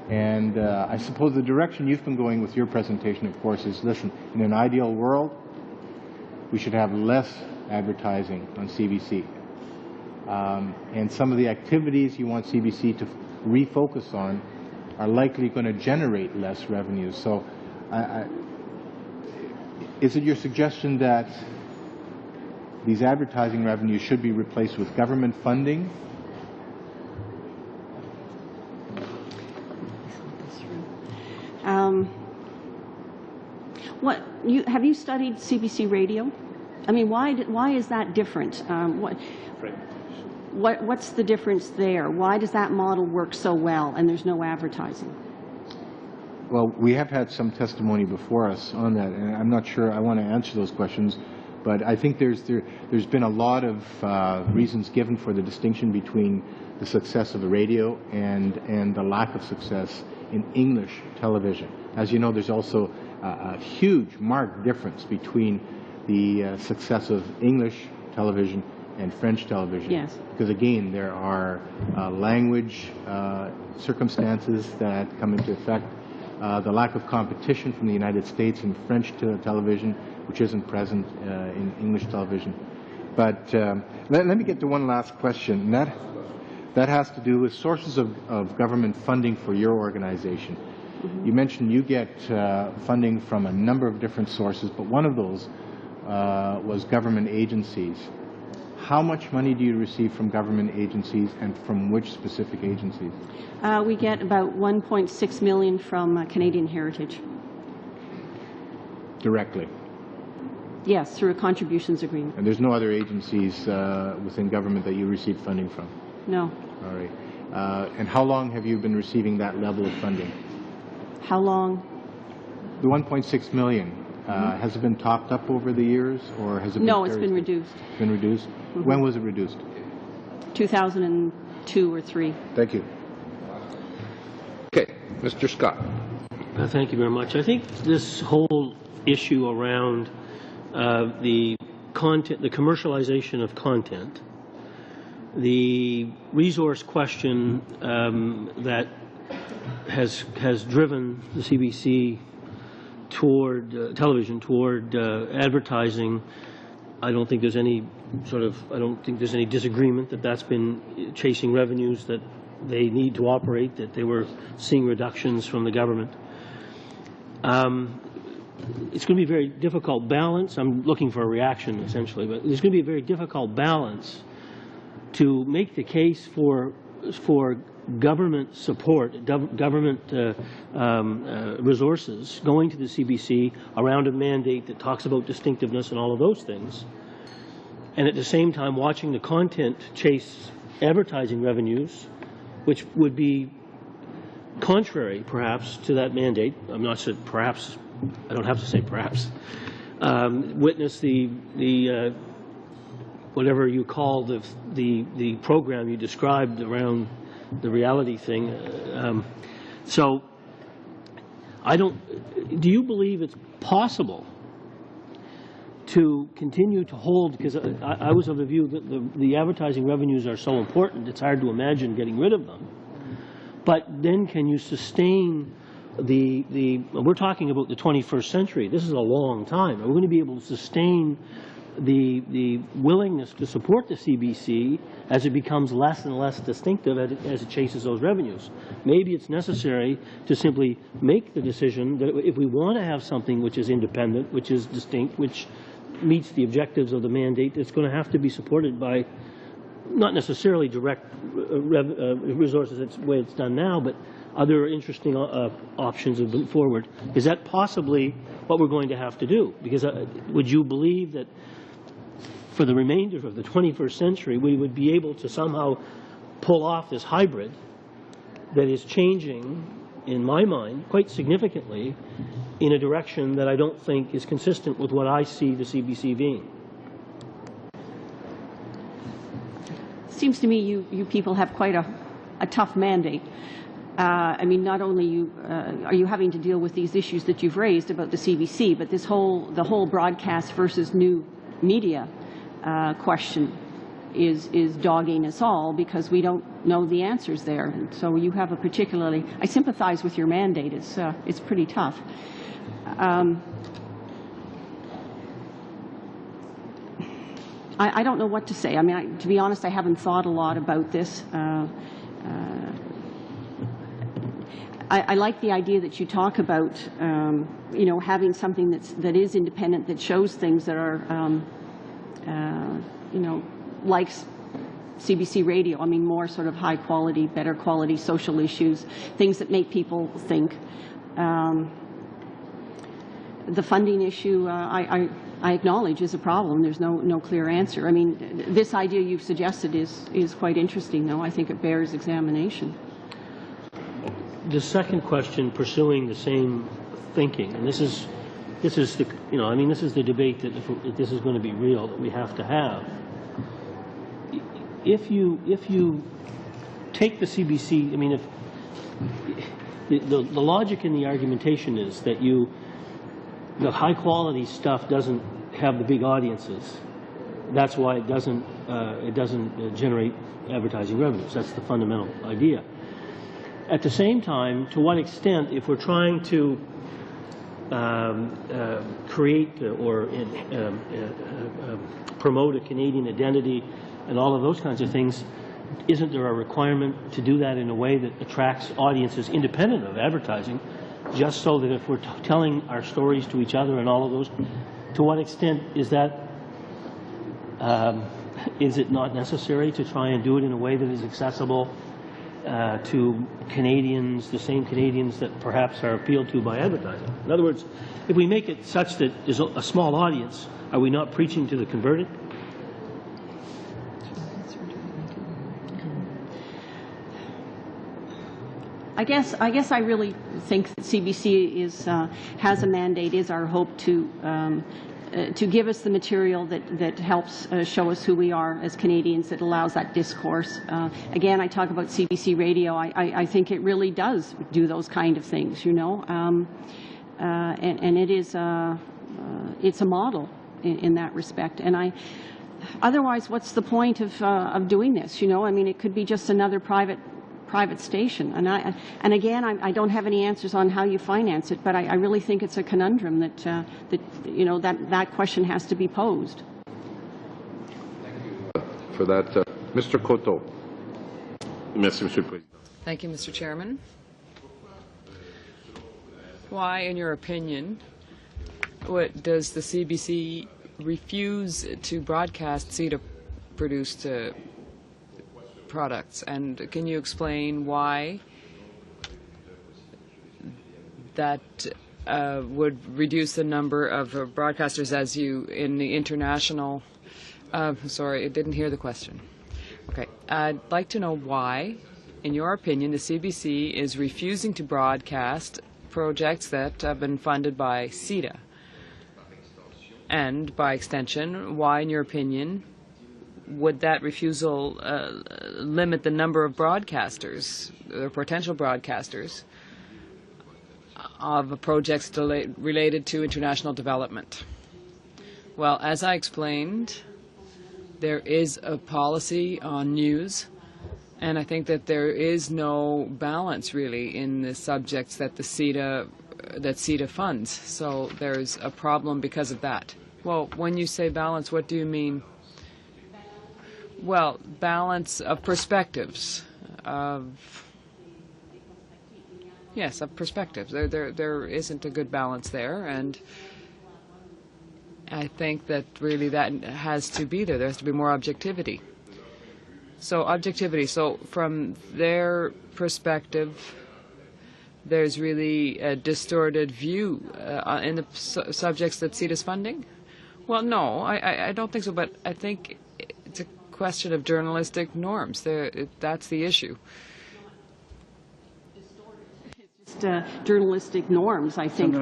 S9: And I suppose the direction you've been going with your presentation, of course, is, listen, in an ideal world, we should have less advertising on CBC. And some of the activities you want CBC to refocus on are likely going to generate less revenues. So is it your suggestion that these advertising revenues should be replaced with government funding?
S2: Have you studied CBC radio? I mean, why is that different? What's the difference there? Why does that model work so well and there's no advertising?
S9: Well, we have had some testimony before us on that, and I'm not sure I want to answer those questions. But I think there's been a lot of reasons given for the distinction between the success of the radio and the lack of success in English television. As you know, there's also a huge marked difference between the success of English television and French television.
S2: Yes.
S9: Because again, there are language circumstances that come into effect, the lack of competition from the United States in French television, which isn't present in English television. But let me get to one last question, and that has to do with sources of government funding for your organization. Mm-hmm. You mentioned you get funding from a number of different sources, but one of those was government agencies. How much money do you receive from government agencies, and from which specific agencies?
S2: We get about $1.6 million from Canadian Heritage.
S9: Directly?
S2: Yes, through a contributions agreement.
S9: And there's no other agencies within government that you receive funding from?
S2: No.
S9: All right. And how long have you been receiving that level of funding?
S2: How long?
S9: The $1.6 million. Has it been topped up over the years, or has it been?
S2: No, it's been reduced.
S9: It's been reduced? Mm-hmm. When was it reduced?
S2: 2002 or 3.
S9: Thank you.
S1: Okay, Mr. Scott.
S10: Thank you very much. I think this whole issue around the content, the commercialization of content, the resource question that has driven the CBC toward television, toward advertising. I don't think there's any disagreement that that's been chasing revenues that they need to operate, that they were seeing reductions from the government. It's going to be a very difficult balance. I'm looking for a reaction, essentially, but there's going to be a very difficult balance to make the case for government support, government resources going to the CBC around a mandate that talks about distinctiveness and all of those things, and at the same time watching the content chase advertising revenues, which would be contrary, perhaps, to that mandate. I'm not sure, perhaps, I don't have to say perhaps. Witness the whatever you call the program you described around the reality thing. So do you believe it's possible to continue to hold, because I was of the view that the advertising revenues are so important, it's hard to imagine getting rid of them. But then can you sustain we're talking about the 21st century. This is a long time. Are we going to be able to sustain the willingness to support the CBC as it becomes less and less distinctive as it chases those revenues? Maybe it's necessary to simply make the decision that if we want to have something which is independent, which is distinct, which meets the objectives of the mandate, it's going to have to be supported by not necessarily direct resources the way it's done now, but other interesting options of moving forward. Is that possibly what we're going to have to do? Because would you believe that for the remainder of the 21st century, we would be able to somehow pull off this hybrid that is changing, in my mind, quite significantly in a direction that I don't think is consistent with what I see the CBC being?
S2: Seems to me you people have quite a tough mandate. I mean, not only are you having to deal with these issues that you've raised about the CBC, but the whole broadcast versus new media question is dogging us all because we don't know the answers there. And so you have I sympathize with your mandate. It's pretty tough. I don't know what to say. I mean, to be honest, I haven't thought a lot about this. I like the idea that you talk about, having something that is independent, that shows things that are, like CBC Radio. I mean, more sort of high quality, better quality social issues, things that make people think. The funding issue, I acknowledge is a problem. There's no clear answer. I mean, this idea you've suggested is quite interesting, though. I think it bears examination.
S10: The second question, pursuing the same thinking, and this is this is the, I mean, this is the debate that if this is going to be real, that we have to have. If you take the CBC, I mean, if the logic in the argumentation is that the high quality stuff doesn't have the big audiences. That's why it doesn't generate advertising revenues. That's the fundamental idea. At the same time, to what extent, if we're trying to create or promote a Canadian identity and all of those kinds of things, isn't there a requirement to do that in a way that attracts audiences independent of advertising, just so that if we're telling our stories to each other and all of those, to what extent is that, is it not necessary to try and do it in a way that is accessible to Canadians, the same Canadians that perhaps are appealed to by advertising? In other words, if we make it such that there's a small audience, are we not preaching to the converted?
S2: I guess I really think that CBC has a mandate, is our hope to give us the material that helps show us who we are as Canadians, that allows that discourse. Again, I talk about CBC Radio. I think it really does do those kind of things, and it is it's a model in that respect. And otherwise, what's the point of doing this? I mean, it could be just another private station, and again, I don't have any answers on how you finance it, but I really think it's a conundrum that question has to be posed.
S1: Thank you for that, Mr. Coteau.
S6: Merci, Monsieur le Président.
S4: Thank you, Mr. Chairman. Why, in your opinion, does the CBC refuse to broadcast CETA-produced products, and can you explain why that would reduce the number of broadcasters as you in the international? Sorry, I didn't hear the question. Okay, I'd like to know why, in your opinion, the CBC is refusing to broadcast projects that have been funded by CETA, and by extension, why, in your opinion, would that refusal limit the number of broadcasters, or potential broadcasters, of projects related to international development? Well, as I explained, there is a policy on news, and I think that there is no balance really in the subjects that CETA funds. So there's a problem because of that. Well, when you say balance, what do you mean? Well, balance of perspectives, of perspectives. There isn't a good balance there, and I think that really that has to be there. There has to be more objectivity. So objectivity. So from their perspective, there's really a distorted view in the subjects that CETA is funding. Well, no, I don't think so. But I think it's a question of journalistic norms. That's the issue.
S2: It's just journalistic norms, I think.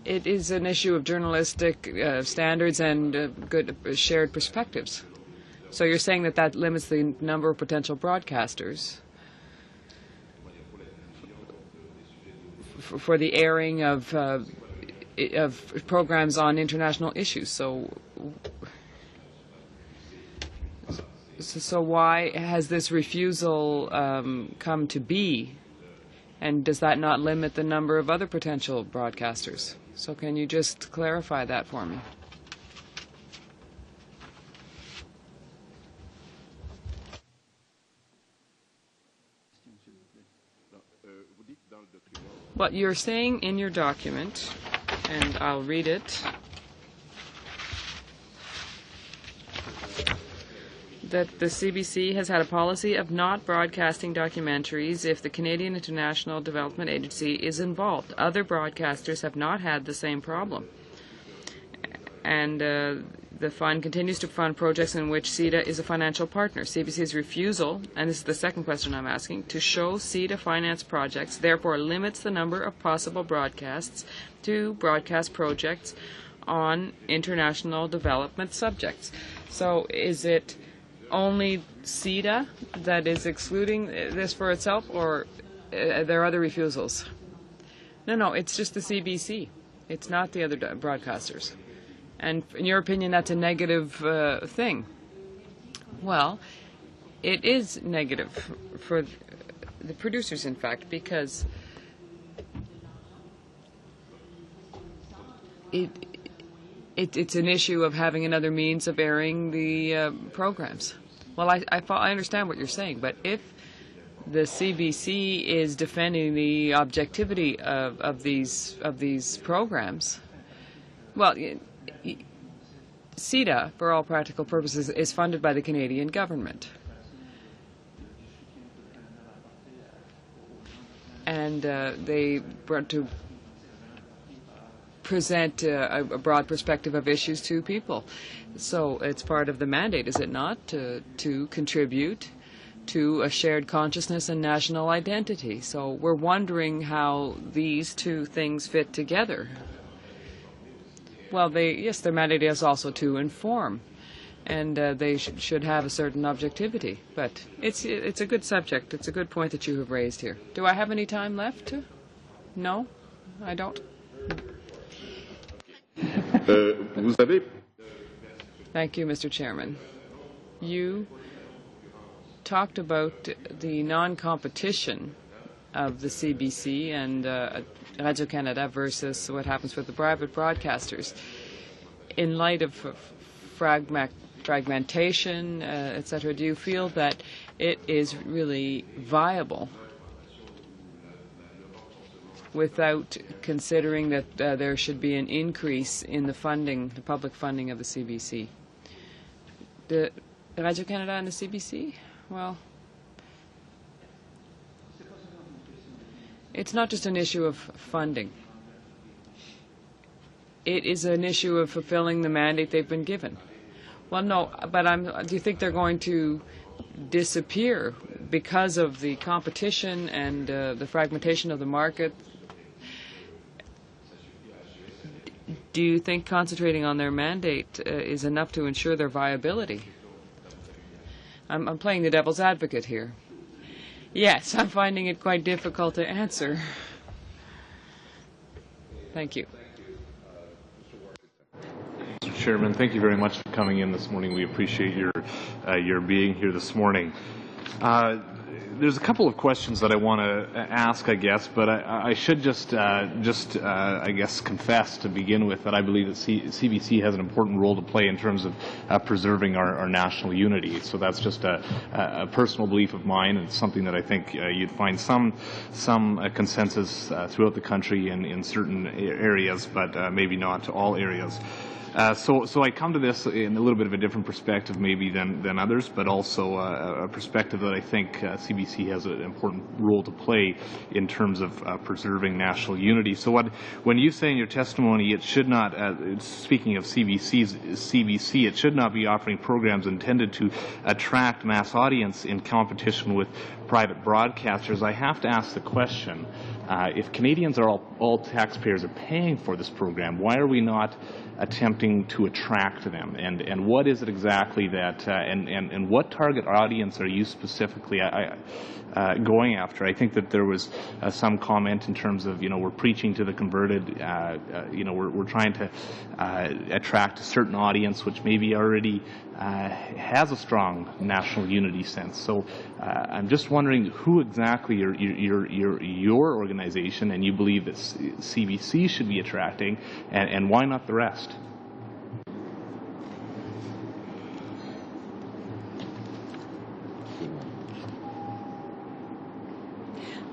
S4: It is an issue of journalistic standards and good shared perspectives. So you're saying that limits the number of potential broadcasters for the airing of programs on international issues. So why has this refusal come to be? And does that not limit the number of other potential broadcasters? So can you just clarify that for me? What you're saying in your document, and I'll read it, that the CBC has had a policy of not broadcasting documentaries if the Canadian International Development Agency is involved. Other broadcasters have not had the same problem. And The fund continues to fund projects in which CETA is a financial partner. CBC's refusal, and this is the second question I'm asking, to show CETA finance projects therefore limits the number of possible broadcasts to broadcast projects on international development subjects. So is it only CETA that is excluding this for itself, or are there other refusals? No, it's just the CBC. It's not the other broadcasters. And in your opinion, that's a negative thing. Well, it is negative for the producers, in fact, because it's an issue of having another means of airing the programs. Well, I understand what you're saying, but if the CBC is defending the objectivity of these programs, well, CETA, for all practical purposes, is funded by the Canadian government. And they brought to present a broad perspective of issues to people. So it's part of the mandate, is it not, to contribute to a shared consciousness and national identity. So we're wondering how these two things fit together. Well, yes, their mandate is also to inform, and they should have a certain objectivity. But it's a good subject. It's a good point that you have raised here. Do I have any time left? No, I don't. Thank you, Mr. Chairman. You talked about the non-competition of the CBC and Radio-Canada versus what happens with the private broadcasters. In light of fragmentation, etc., do you feel that it is really viable without considering that there should be an increase in the funding, the public funding of the CBC? The Radio-Canada and the CBC? Well, it's not just an issue of funding. It is an issue of fulfilling the mandate they've been given. Well, no, but do you think they're going to disappear because of the competition and the fragmentation of the market? Do you think concentrating on their mandate is enough to ensure their viability? I'm playing the devil's advocate here. Yes, I'm finding it quite difficult to answer. Thank you.
S6: Mr. Chairman, thank you very much for coming in this morning. We appreciate your being here this morning. There's a couple of questions that I want to ask, I guess, but I should just I guess, confess to begin with that I believe that CBC has an important role to play in terms of preserving our national unity. So that's just a personal belief of mine, and something that I think you'd find some consensus throughout the country in certain areas, but maybe not all areas. So I come to this in a little bit of a different perspective maybe than others, but also a perspective that I think CBC has an important role to play in terms of preserving national unity. So when you say in your testimony it should not, speaking of CBC, it should not be offering programs intended to attract mass audience in competition with private broadcasters, I have to ask the question, if Canadians are all taxpayers are paying for this program, why are we not attempting to attract them, and what is it exactly that and what target audience are you specifically going after? I think that there was some comment in terms of, we're preaching to the converted, we're trying to attract a certain audience which maybe already has a strong national unity sense. So I'm just wondering who exactly your organization and you believe that CBC should be attracting, and why not the rest?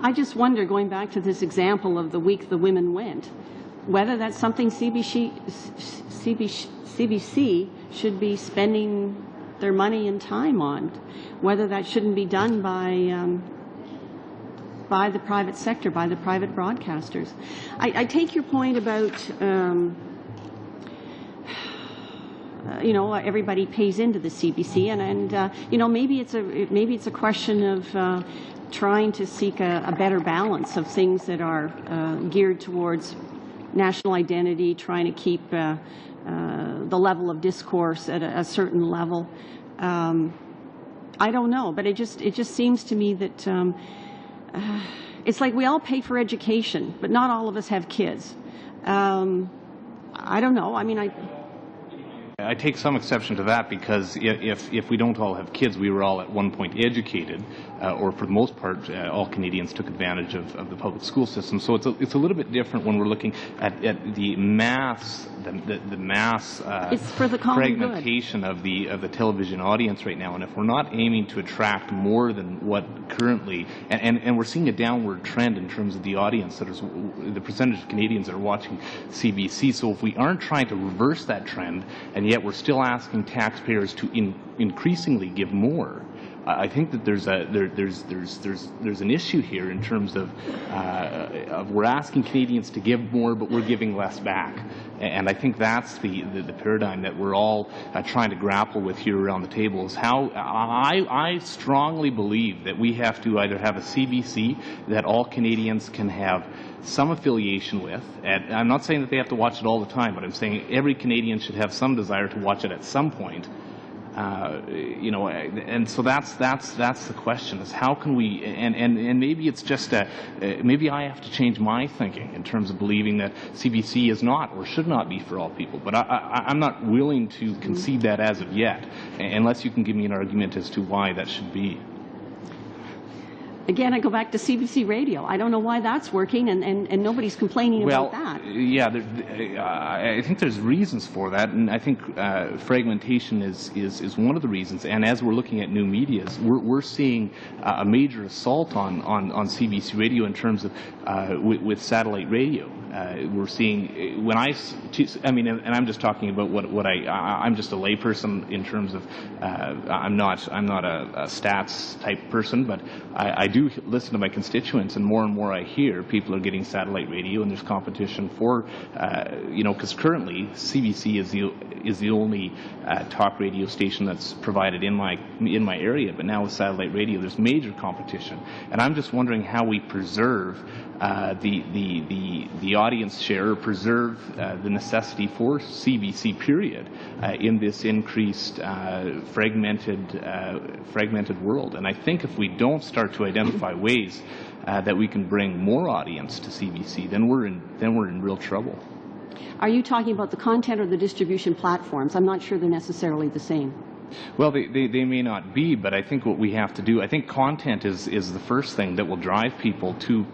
S2: I just wonder, going back to this example of the week the women went, whether that's something CBC should be spending their money and time on, whether that shouldn't be done by the private sector, by the private broadcasters. I take your point about you know, everybody pays into the CBC, and you know, maybe it's a question of trying to seek a better balance of things that are geared towards national identity, trying to keep the level of discourse at a certain level. I don't know, but it just seems to me that it's like we all pay for education, but not all of us have kids. I don't know. I mean,
S6: I take some exception to that, because if we don't all have kids, we were all at one point educated, or for the most part, all Canadians took advantage of the public school system. So it's a little bit different when we're looking at the mass, the mass
S2: it's for the common
S6: fragmentation of the television audience right now. And if we're not aiming to attract more than what currently, and we're seeing a downward trend in terms of the audience, that is the percentage of Canadians that are watching CBC. So if we aren't trying to reverse that trend, and yet we're still asking taxpayers to increasingly give more, I think that there's an issue here in terms of we're asking Canadians to give more, but we're giving less back. And I think that's the paradigm that we're all trying to grapple with here around the table, is how I strongly believe that we have to either have a CBC that all Canadians can have some affiliation with, and I'm not saying that they have to watch it all the time, but I'm saying every Canadian should have some desire to watch it at some point. You know, and so that's the question: is how can we? And maybe it's just maybe I have to change my thinking in terms of believing that CBC is not or should not be for all people. But I'm not willing to concede that as of yet, unless you can give me an argument as to why that should be.
S2: Again, I go back to CBC Radio. I don't know why that's working, and nobody's complaining about that.
S6: Yeah, I think there's reasons for that, and I think fragmentation is one of the reasons. And as we're looking at new medias, we're seeing a major assault on CBC Radio in terms of with satellite radio. We're seeing I mean, and I'm just talking about what I'm just a layperson in terms of I'm not a stats type person, but I do listen to my constituents, and more I hear people are getting satellite radio, and there's competition for you know, because currently CBC is the only talk radio station that's provided in my area, but now with satellite radio there's major competition, and I'm just wondering how we preserve the audience share, or preserve the necessity for CBC period in this increased fragmented world. And I think if we don't start to identify ways that we can bring more audience to CBC, then we're in real trouble.
S2: Are you talking about the content or the distribution platforms? I'm not sure they're necessarily the same.
S6: Well, they may not be, but I think what we have to do, I think content is the first thing that will drive people to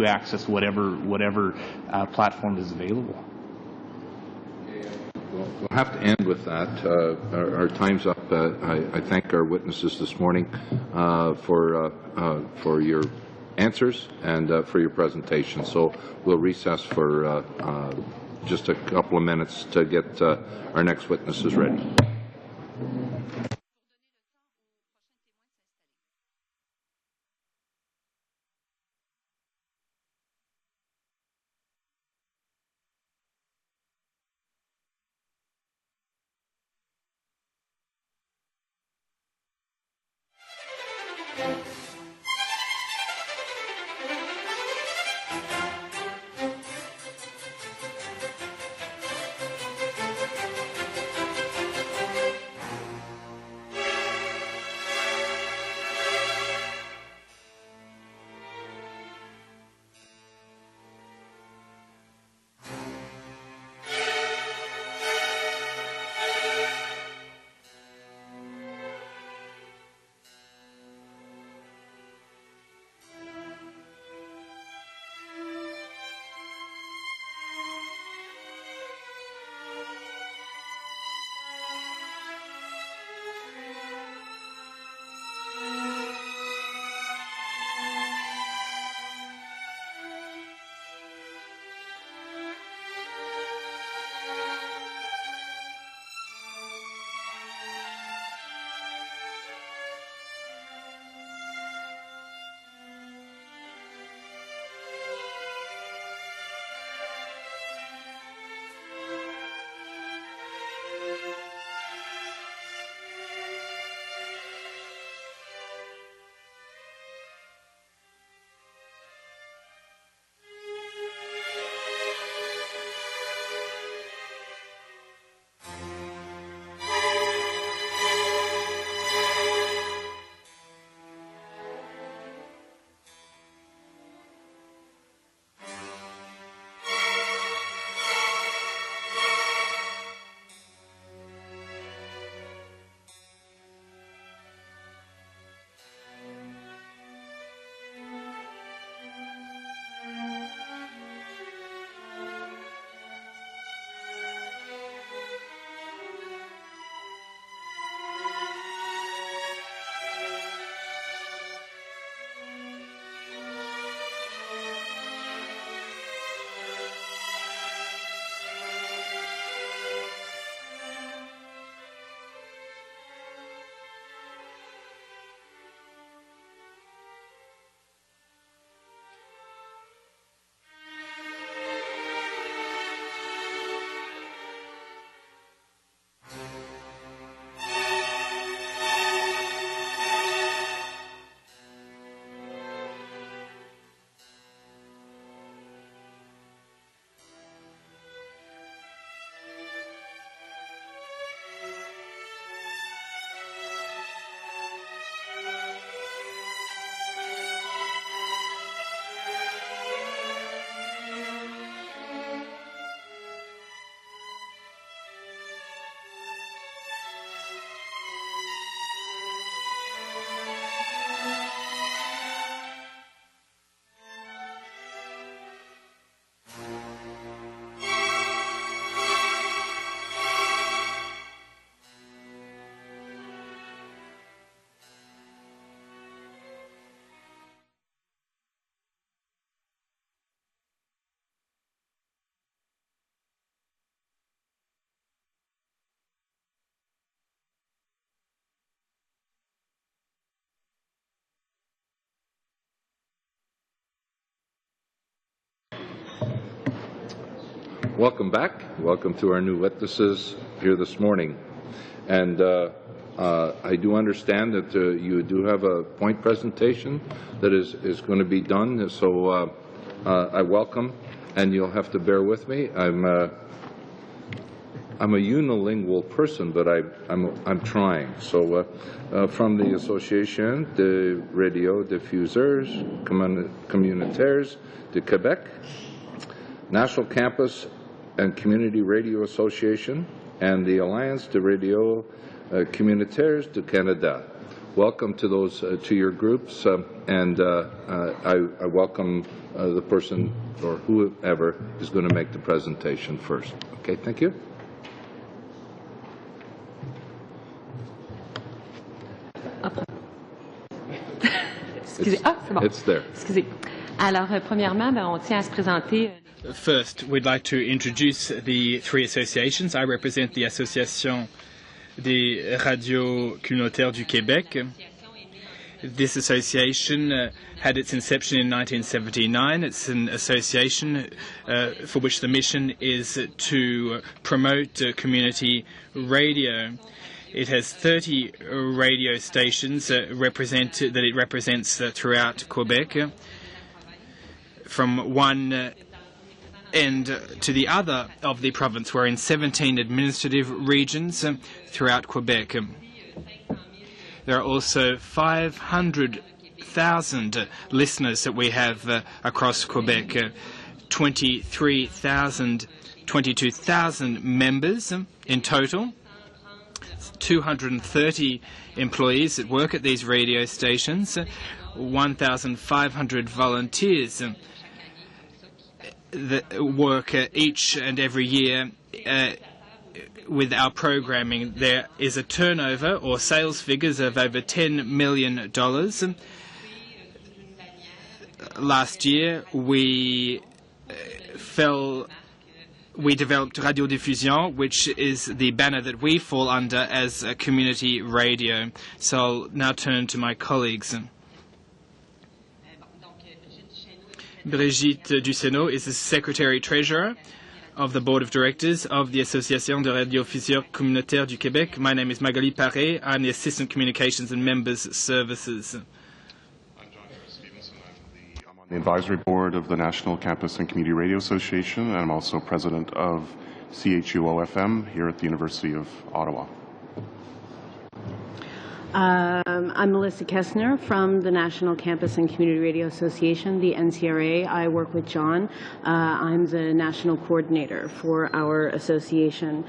S6: access whatever platform is available.
S1: We'll have to end with that. Our time's up. I thank our witnesses this morning for your answers and for your presentation. So we'll recess for just a couple of minutes to get our next witnesses ready. welcome back. Welcome to our new witnesses here this morning. And I do understand that you do have a point presentation that is going to be done, so I welcome, and you'll have to bear with me. I'm a unilingual person, but I'm trying. So from the Association de Radio Diffuseurs Communautaires de Québec, National Campus and Community Radio Association, and the Alliance de Radio Communautaires du Canada. Welcome to those to your groups, and I welcome the person or whoever is going to make the presentation first. Okay, thank you.
S11: Excusez. Ah, c'est bon.
S1: It's there.
S11: Excusez. Alors, premièrement, on tient à se présenter.
S7: First, we'd like to introduce the three associations. I represent the Association des radios communautaires du Québec. This association had its inception in 1979. It's an association for which the mission is to promote community radio. It has 30 radio stations that it represents throughout Quebec, from one end to the other of the province. We're in 17 administrative regions throughout Quebec. There are also 500,000 listeners that we have across Quebec, 22,000 members in total, 230 employees that work at these radio stations, 1,500 volunteers that work each and every year with our programming. There is a turnover or sales figures of over $10 million. Last year we developed Radio Diffusion, which is the banner that we fall under as a community radio. So I'll now turn to my colleagues. Brigitte Duchesneau is the Secretary-Treasurer of the Board of Directors of the Association de Radiodiffuseurs Communautaires du Québec. My name is Magali Paré. I'm the Assistant Communications and Members Services.
S12: I'm on the Advisory Board of the National Campus and Community Radio Association, and I'm also President of CHUO-FM here at the University of Ottawa.
S13: I'm Melissa Kessner from the National Campus and Community Radio Association, the NCRA. I work with John. I'm the national coordinator for our association.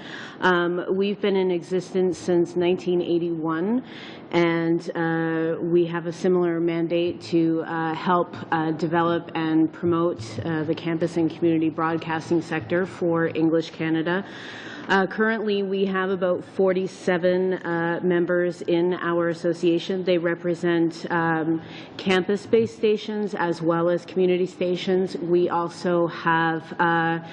S13: We've been in existence since 1981, and we have a similar mandate to help develop and promote the campus and community broadcasting sector for English Canada. Currently, we have about 47 members in our association. They represent campus-based stations as well as community stations. We also have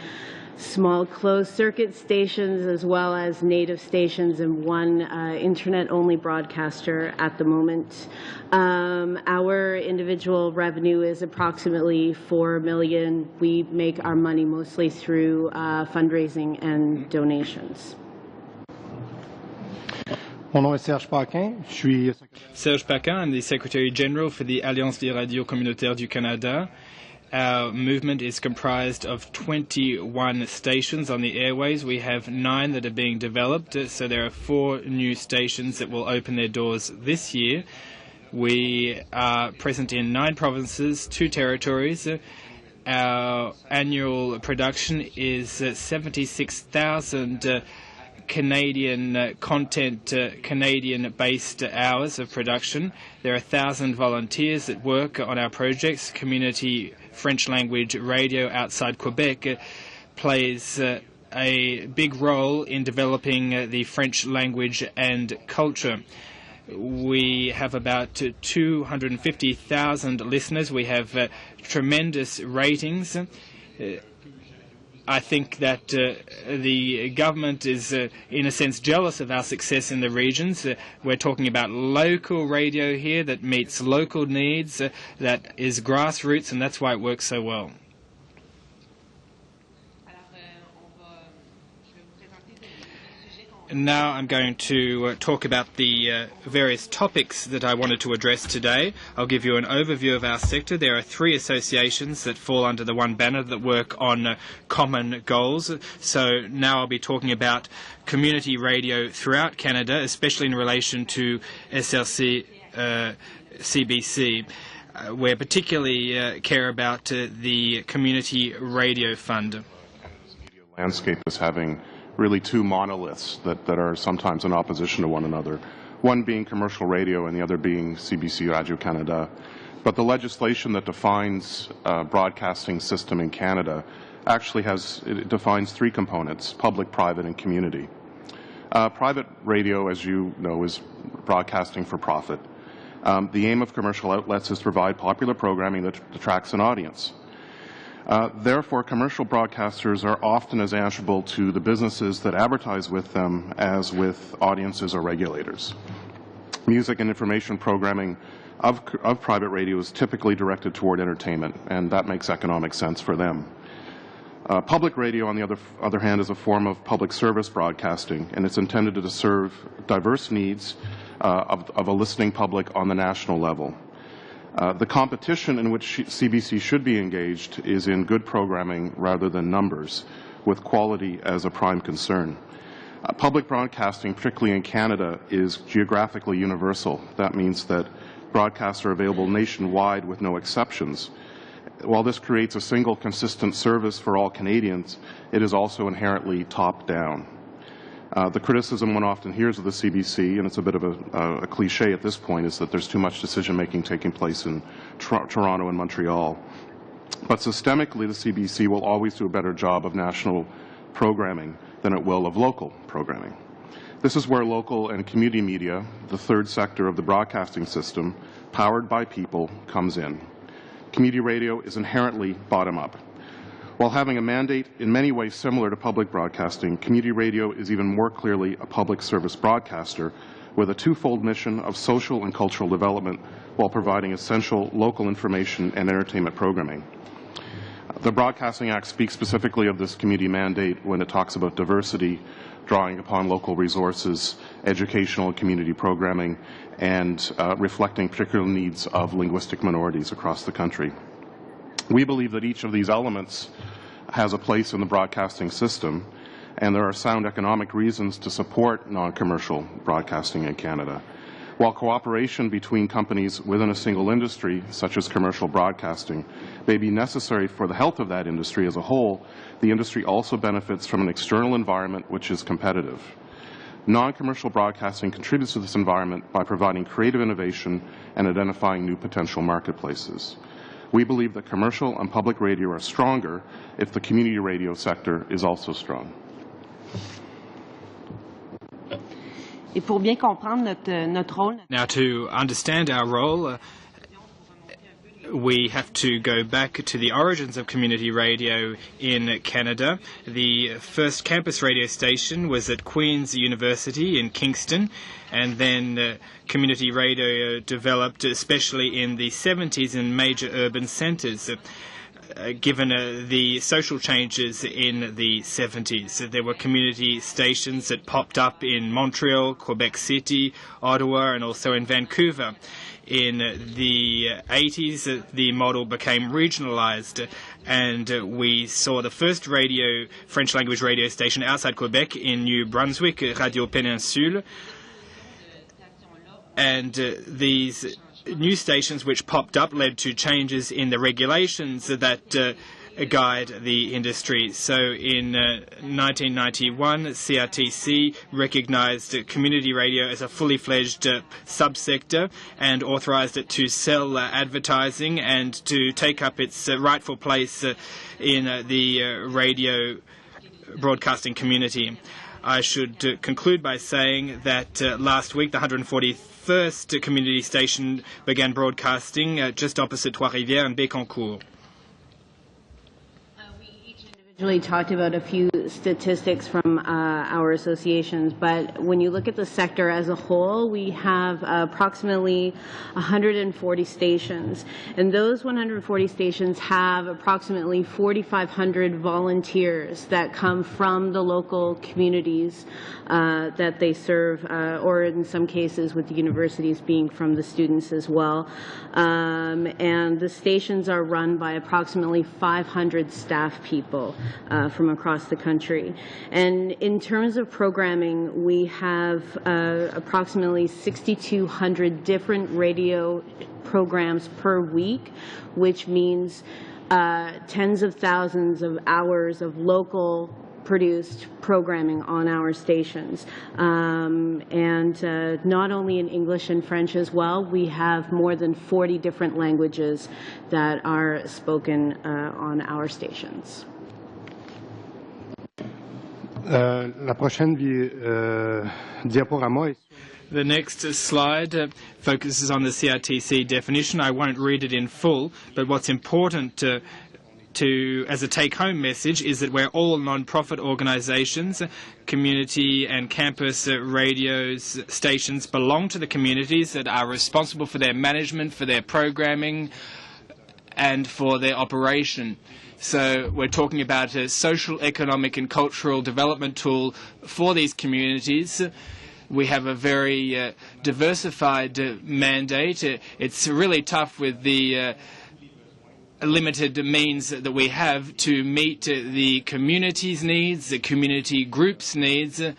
S13: small closed-circuit stations as well as native stations and one internet-only broadcaster at the moment. Our individual revenue is approximately $4 million. We make our money mostly through fundraising and donations.
S14: Mon nom est Serge Paquin. Je suis
S7: Serge Paquin, I'm the Secretary General for the Alliance des radios communautaires du Canada. Our movement is comprised of 21 stations on the airways. We have 9 that are being developed, so there are 4 new stations that will open their doors this year. We are present in 9 provinces, 2 territories. Our annual production is 76,000 Canadian content, Canadian-based hours of production. There are 1,000 volunteers that work on our projects. Community French language radio outside Quebec plays a big role in developing the French language and culture. We have about 250,000 listeners. We have tremendous ratings. I think that the government is, in a sense, jealous of our success in the regions. We're talking about local radio here that meets local needs, that is grassroots, and that's why it works so well. Now I'm going to talk about the various topics that I wanted to address today. I'll give you an overview of our sector. There are 3 associations that fall under the one banner that work on common goals. So now I'll be talking about community radio throughout Canada, especially in relation to SLC CBC. We particularly care about the Community Radio Fund.
S12: Landscape is having really 2 monoliths that are sometimes in opposition to one another, one being commercial radio and the other being CBC Radio Canada. But the legislation that defines broadcasting system in Canada actually defines 3 components: public, private, and community. Private radio, as you know, is broadcasting for profit. The aim of commercial outlets is to provide popular programming that attracts an audience. Therefore, commercial broadcasters are often as answerable to the businesses that advertise with them as with audiences or regulators. Music and information programming of private radio is typically directed toward entertainment, and that makes economic sense for them. Public radio, on the other hand, is a form of public service broadcasting, and it's intended to serve diverse needs of a listening public on the national level. The competition in which CBC should be engaged is in good programming rather than numbers, with quality as a prime concern. Public broadcasting, particularly in Canada, is geographically universal. That means that broadcasts are available nationwide with no exceptions. While this creates a single consistent service for all Canadians, it is also inherently top-down. The criticism one often hears of the CBC, and it's a bit of a cliche at this point, is that there's too much decision-making taking place in Toronto and Montreal. But systemically, the CBC will always do a better job of national programming than it will of local programming. This is where local and community media, the 3rd sector of the broadcasting system, powered by people, comes in. Community radio is inherently bottom-up. While having a mandate in many ways similar to public broadcasting, community radio is even more clearly a public service broadcaster with a 2-fold mission of social and cultural development while providing essential local information and entertainment programming. The Broadcasting Act speaks specifically of this community mandate when it talks about diversity, drawing upon local resources, educational and community programming, and reflecting particular needs of linguistic minorities across the country. We believe that each of these elements has a place in the broadcasting system, and there are sound economic reasons to support non-commercial broadcasting in Canada. While cooperation between companies within a single industry, such as commercial broadcasting, may be necessary for the health of that industry as a whole, the industry also benefits from an external environment which is competitive. Non-commercial broadcasting contributes to this environment by providing creative innovation and identifying new potential marketplaces. We believe that commercial and public radio are stronger if the community radio sector is also strong.
S7: Now, to understand our role, we have to go back to the origins of community radio in Canada. The first campus radio station was at Queen's University in Kingston, and then community radio developed, especially in the 70s in major urban centres. Given the social changes in the 70s. There were community stations that popped up in Montreal, Quebec City, Ottawa, and also in Vancouver. In the 80s, the model became regionalized, and we saw the first French-language radio station outside Quebec in New Brunswick, Radio Péninsule. And these new stations which popped up led to changes in the regulations that guide the industry. So in 1991, CRTC recognized community radio as a fully fledged subsector and authorized it to sell advertising and to take up its rightful place in the radio broadcasting community. I should conclude by saying that last week the 141st community station began broadcasting just opposite Trois-Rivières and Bécancour.
S13: We each individually talked about a few statistics from our associations, but when you look at the sector as a whole, we have approximately 140 stations, and those 140 stations have approximately 4,500 volunteers that come from the local communities that they serve, or in some cases with the universities being from the students as well. And the stations are run by approximately 500 staff people from across the country. And in terms of programming, we have approximately 6,200 different radio programs per week, which means tens of thousands of hours of local produced programming on our stations, and not only in English and French as well. We have more than 40 different languages that are spoken on our stations.
S14: La prochaine diaporama est
S7: The next slide focuses on the CRTC definition. I won't read it in full, but what's important as a take-home message is that we're all non-profit organisations. Community and campus radio stations belong to the communities that are responsible for their management, for their programming, and for their operation. So we're talking about a social, economic and cultural development tool for these communities. We have a very diversified mandate. It's really tough with the limited means that we have to meet the community's needs, the community groups' needs in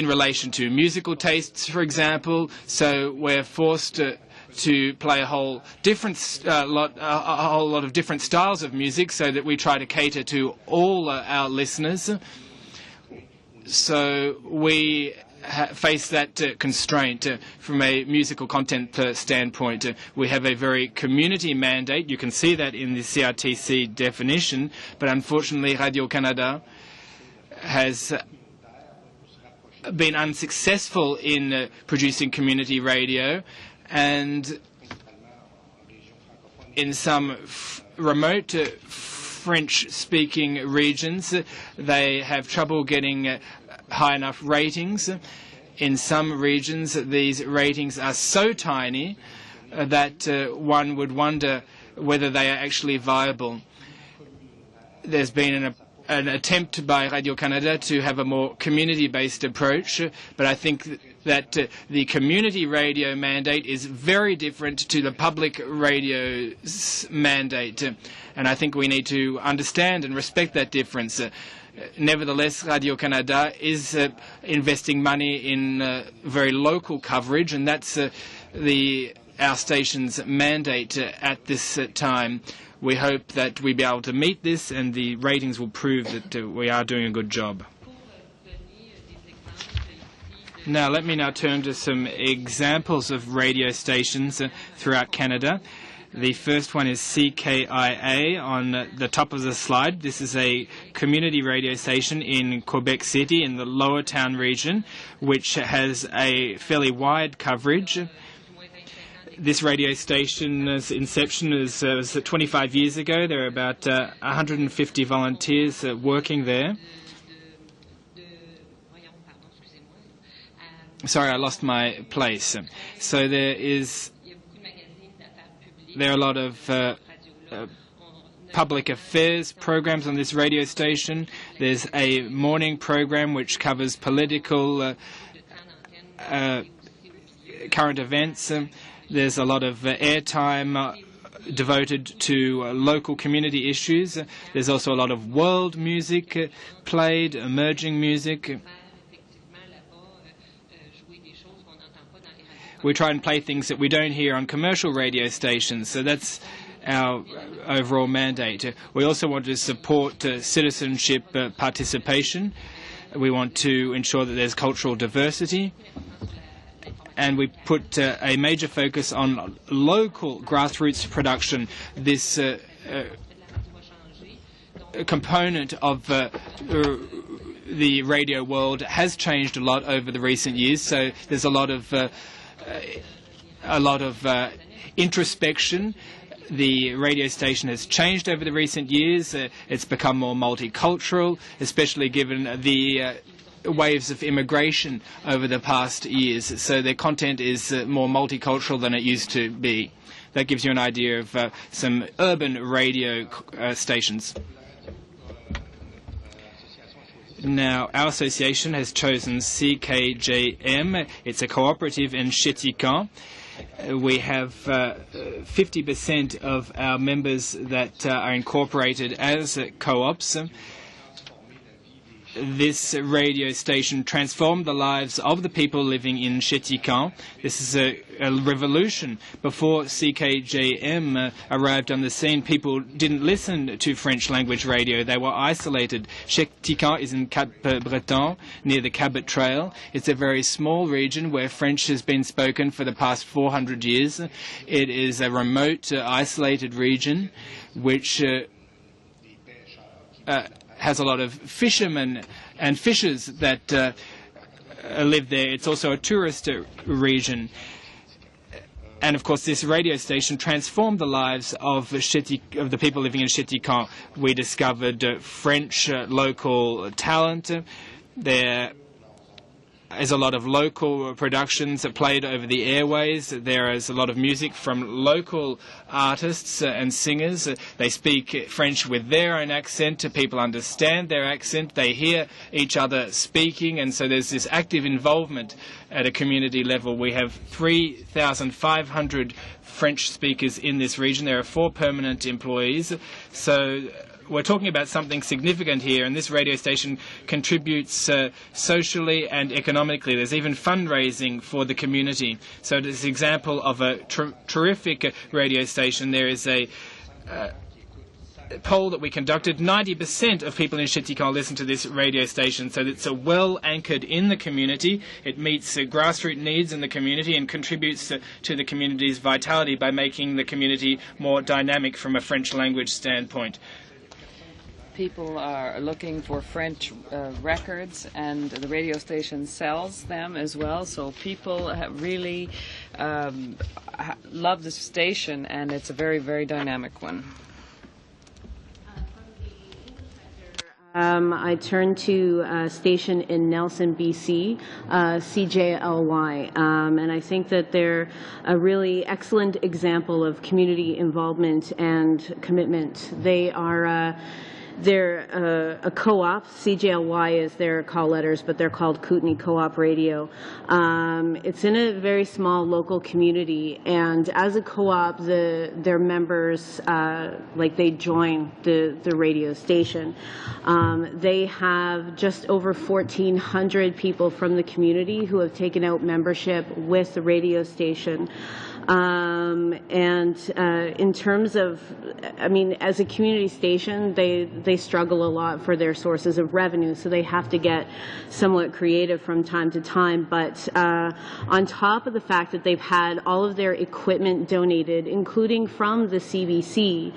S7: relation to musical tastes, for example. So we're forced to play a whole lot of different styles of music, so that we try to cater to all our listeners. So we face that constraint from a musical content standpoint. We have a very community mandate. You can see that in the CRTC definition, but unfortunately Radio-Canada has been unsuccessful in producing community radio, and in some remote French-speaking regions they have trouble getting high enough ratings. In some regions these ratings are so tiny that one would wonder whether they are actually viable. There's been an attempt by Radio-Canada to have a more community-based approach, but I think that the community radio mandate is very different to the public radio mandate, and I think we need to understand and respect that difference. Nevertheless, Radio-Canada is investing money in very local coverage, and that's our station's mandate at this time. We hope that we'll be able to meet this, and the ratings will prove that we are doing a good job. Now, let me now turn to some examples of radio stations throughout Canada. The first one is CKIA on the top of the slide. This is a community radio station in Quebec City in the Lower Town region, which has a fairly wide coverage. This radio station's inception was 25 years ago. There are about 150 volunteers working there. Sorry, I lost my place. So there are a lot of public affairs programs on this radio station. There's a morning program which covers political current events. There's a lot of airtime devoted to local community issues. There's also a lot of world music played, emerging music. We try and play things that we don't hear on commercial radio stations, so that's our overall mandate. We also want to support citizenship participation. We want to ensure that there's cultural diversity, and we put a major focus on local grassroots production. This component of the radio world has changed a lot over the recent years, so there's a lot of introspection. the radio station has changed over the recent years. It's become more multicultural, especially given the waves of immigration over the past years. So their content is more multicultural than it used to be. That gives you an idea of some urban radio stations. Now, our association has chosen CKJM. It's a cooperative in Chéticamp. We have 50% of our members that are incorporated as co-ops. This radio station transformed the lives of the people living in Chéticamp. This is a revolution. Before CKJM arrived on the scene, people didn't listen to French language radio. They were isolated. Chéticamp is in Cap-Breton, near the Cabot Trail. It's a very small region where French has been spoken for the past 400 years. It is a remote, isolated region which has a lot of fishermen and fishers that live there. It's also a tourist region. And of course, this radio station transformed the lives of the people living in Chéticamp. We discovered French local talent. There is a lot of local productions played over the airways. There is a lot of music from local artists and singers. They speak French with their own accent. People understand their accent. They hear each other speaking, and so there's this active involvement at a community level. We have 3,500 French speakers in this region. There are 4 permanent employees. So we're talking about something significant here, and this radio station contributes socially and economically. There's even fundraising for the community. So it is an example of a terrific radio station. There is a poll that we conducted. 90% of people in Chéticamp listen to this radio station, so it's well anchored in the community. It meets grassroots needs in the community and contributes to the community's vitality by making the community more dynamic from a French language standpoint.
S4: People are looking for French records, and the radio station sells them as well. So people really love the station, and it's a very, very dynamic one.
S13: I turned to a station in Nelson, BC, CJLY, and I think that they're a really excellent example of community involvement and commitment. They're a co-op. CJLY is their call letters, but they're called Kootenay Co-op Radio. It's in a very small local community, and as a co-op, their members, they join the radio station. They have just over 1,400 people from the community who have taken out membership with the radio station. In terms of, as a community station, they struggle a lot for their sources of revenue, so they have to get somewhat creative from time to time. But on top of the fact that they've had all of their equipment donated, including from the CBC,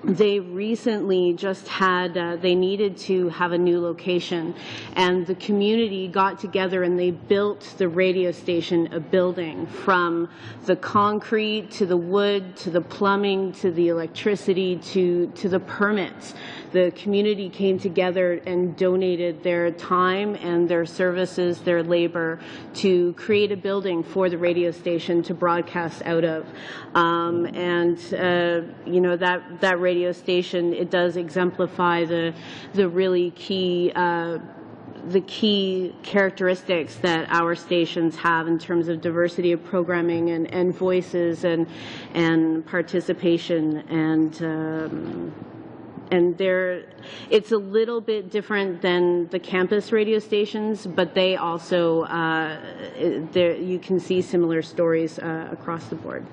S13: they recently just had, they needed to have a new location, and the community got together and they built the radio station a building, from the concrete to the wood to the plumbing to the electricity to the permits. The community came together and donated their time and their services, their labor, to create a building for the radio station to broadcast out of. That radio station, it does exemplify the really key the key characteristics that our stations have in terms of diversity of programming and voices and participation, and it's a little bit different than the campus radio stations, but they also, you can see similar stories across the board.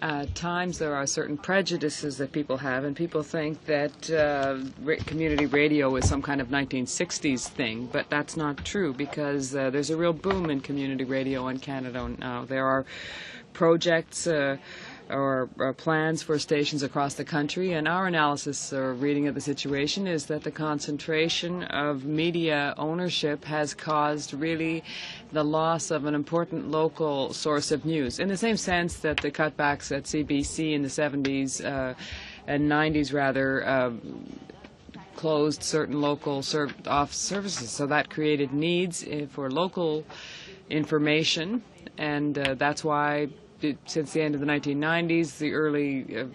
S4: At times there are certain prejudices that people have, and people think that community radio is some kind of 1960s thing, but that's not true, because there's a real boom in community radio in Canada now. There are projects plans for stations across the country, and our analysis or reading of the situation is that the concentration of media ownership has caused really the loss of an important local source of news, in the same sense that the cutbacks at CBC in the 70s and 90s rather closed certain local off services. So that created needs for local information, and that's why since the end of the 1990s, the early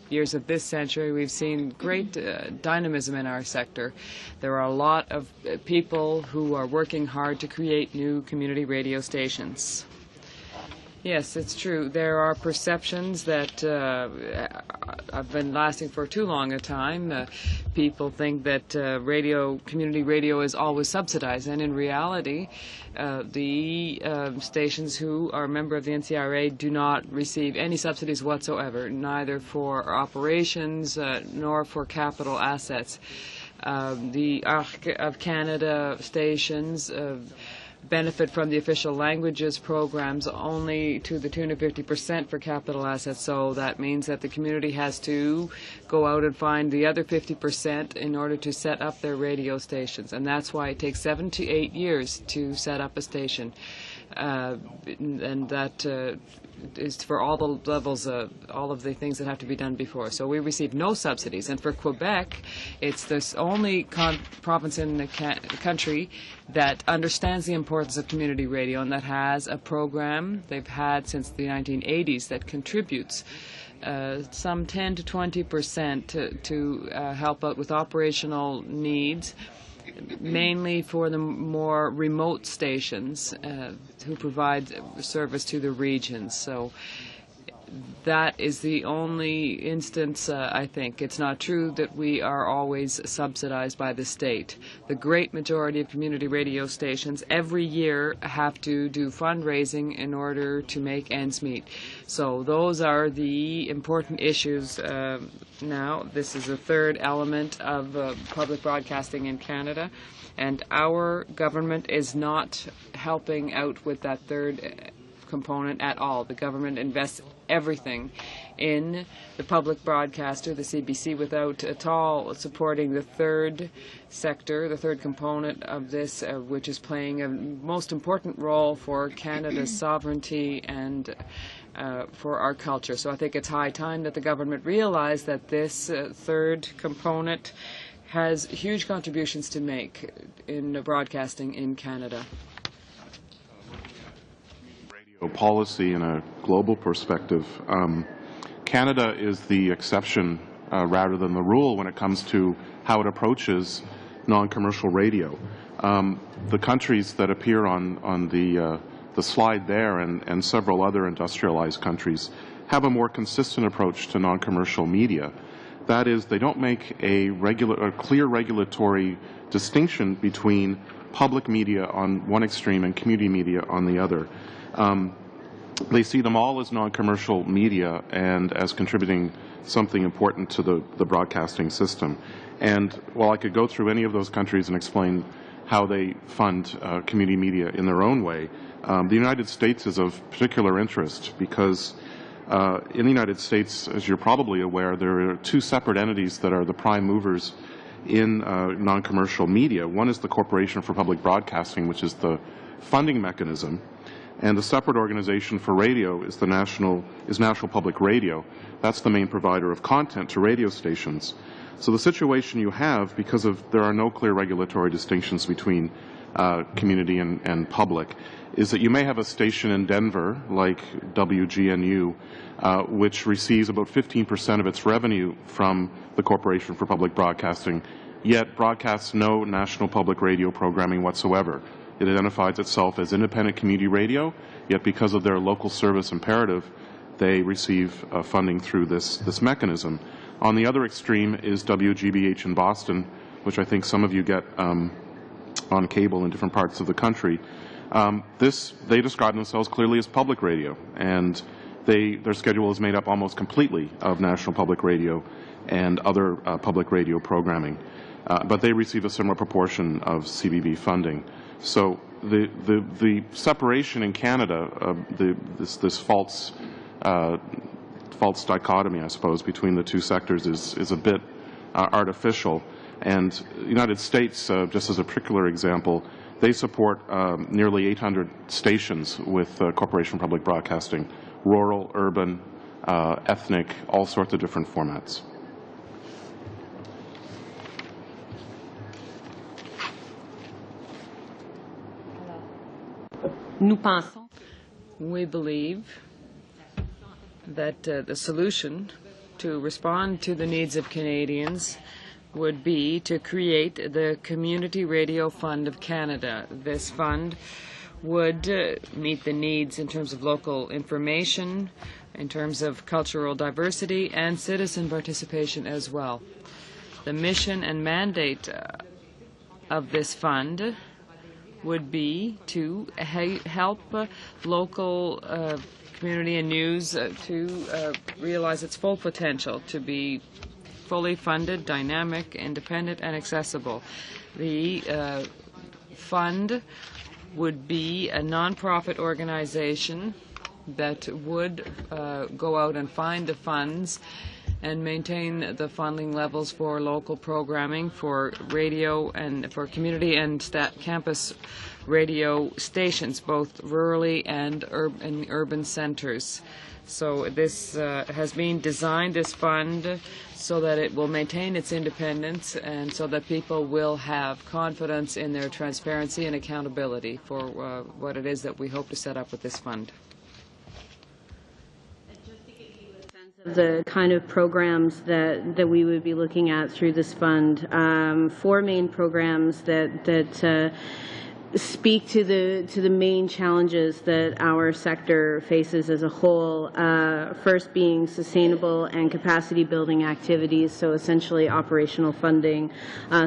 S4: years of this century, we've seen great dynamism in our sector. There are a lot of people who are working hard to create new community radio stations. Yes, it's true. There are perceptions that have been lasting for too long a time. People think that community radio is always subsidized, and in reality, the stations who are a member of the NCRA do not receive any subsidies whatsoever, neither for operations nor for capital assets. The Arc of Canada stations benefit from the official languages programs only to the tune of 50% for capital assets. So that means that the community has to go out and find the other 50% in order to set up their radio stations. And that's why it takes 7 to 8 years to set up a station. And that is for all the levels, all of the things that have to be done before. So we receive no subsidies. And for Quebec, it's the only province in the country that understands the importance of community radio and that has a program they've had since the 1980s that contributes some 10 to 20% to help out with operational needs, mainly for the more remote stations who provide service to the regions. So that is the only instance, I think. It's not true that we are always subsidized by the state. The great majority of community radio stations every year have to do fundraising in order to make ends meet. So those are the important issues now. This is the third element of public broadcasting in Canada, and our government is not helping out with that third component at all. The government invests everything in the public broadcaster, the CBC, without at all supporting the third sector, the third component of this, which is playing a most important role for Canada's sovereignty and for our culture. So I think it's high time that the government realize that this third component has huge contributions to make in broadcasting in Canada.
S12: Policy in a global perspective, Canada is the exception rather than the rule when it comes to how it approaches non-commercial radio. The countries that appear on the slide there and several other industrialized countries have a more consistent approach to non-commercial media. That is, they don't make a clear regulatory distinction between public media on one extreme and community media on the other. They see them all as non-commercial media and as contributing something important to the broadcasting system. And while I could go through any of those countries and explain how they fund community media in their own way, the United States is of particular interest because in the United States, as you're probably aware, there are two separate entities that are the prime movers in non-commercial media. One is the Corporation for Public Broadcasting, which is the funding mechanism, and the separate organization for radio is National Public Radio. That's the main provider of content to radio stations. So the situation you have, because there are no clear regulatory distinctions between community and public, is that you may have a station in Denver, like WGNU, which receives about 15% of its revenue from the Corporation for Public Broadcasting, yet broadcasts no national public radio programming whatsoever. It identifies itself as independent community radio, yet because of their local service imperative, they receive funding through this mechanism. On the other extreme is WGBH in Boston, which I think some of you get on cable in different parts of the country. They describe themselves clearly as public radio, and their schedule is made up almost completely of national public radio and other public radio programming. But they receive a similar proportion of CBB funding. So the separation in Canada, this false false dichotomy, I suppose, between the two sectors is a bit artificial. And the United States, just as a particular example, they support nearly 800 stations with Corporation for Public Broadcasting, rural, urban, ethnic, all sorts of different formats.
S4: We believe that the solution to respond to the needs of Canadians would be to create the Community Radio Fund of Canada. This fund would meet the needs in terms of local information, in terms of cultural diversity, and citizen participation as well. The mission and mandate of this fund would be to help local community and news to realize its full potential, to be fully funded, dynamic, independent, and accessible. The fund would be a nonprofit organization that would go out and find the funds and maintain the funding levels for local programming, for radio and for community and campus radio stations, both rurally and in urban centers. So this has been designed, this fund, so that it will maintain its independence and so that people will have confidence in their transparency and accountability for what it is that we hope to set up with this fund.
S13: The kind of programs that we would be looking at through this fund, 4 main programs that speak to the main challenges that our sector faces as a whole. First being sustainable and capacity building activities, so essentially operational funding.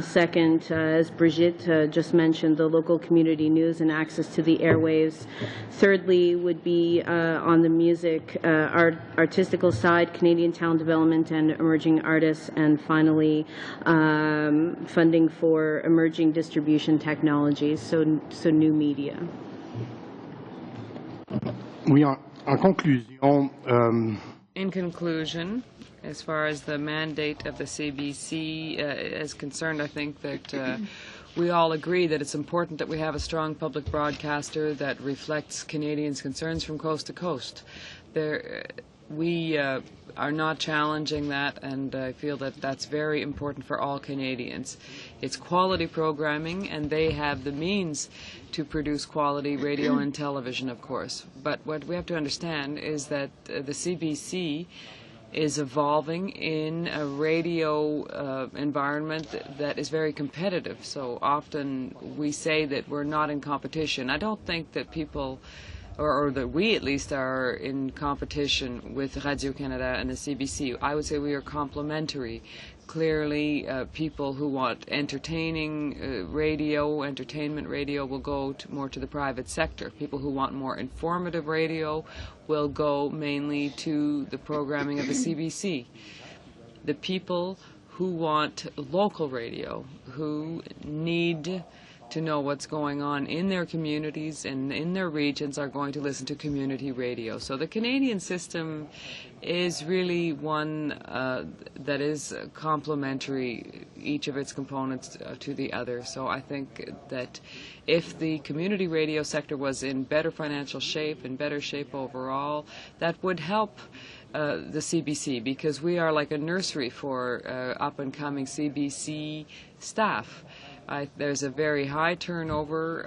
S13: Second, as Brigitte just mentioned, the local community news and access to the airwaves. Thirdly would be on the music, artistical side, Canadian talent development and emerging artists. And finally, funding for emerging distribution technologies, so new media.
S14: Oui, en conclusion,
S4: in conclusion, as far as the mandate of the CBC is concerned, I think that we all agree that it's important that we have a strong public broadcaster that reflects Canadians' concerns from coast to coast. We are not challenging that, and I feel that that's very important for all Canadians. It's quality programming, and they have the means to produce quality radio and television, of course. But what we have to understand is that the CBC is evolving in a radio environment that is very competitive. So often we say that we're not in competition. I don't think that people, or that we at least, are in competition with Radio-Canada and the CBC. I would say we are complementary. Clearly, people who want entertaining radio, entertainment radio, will go more to the private sector. People who want more informative radio will go mainly to the programming of the CBC. The people who want local radio, who need to know what's going on in their communities and in their regions, are going to listen to community radio. So the Canadian system is really one that is complementary, each of its components to the other. So I think that if the community radio sector was in better financial shape, in better shape overall, that would help the CBC, because we are like a nursery for up-and-coming CBC staff. There's a very high turnover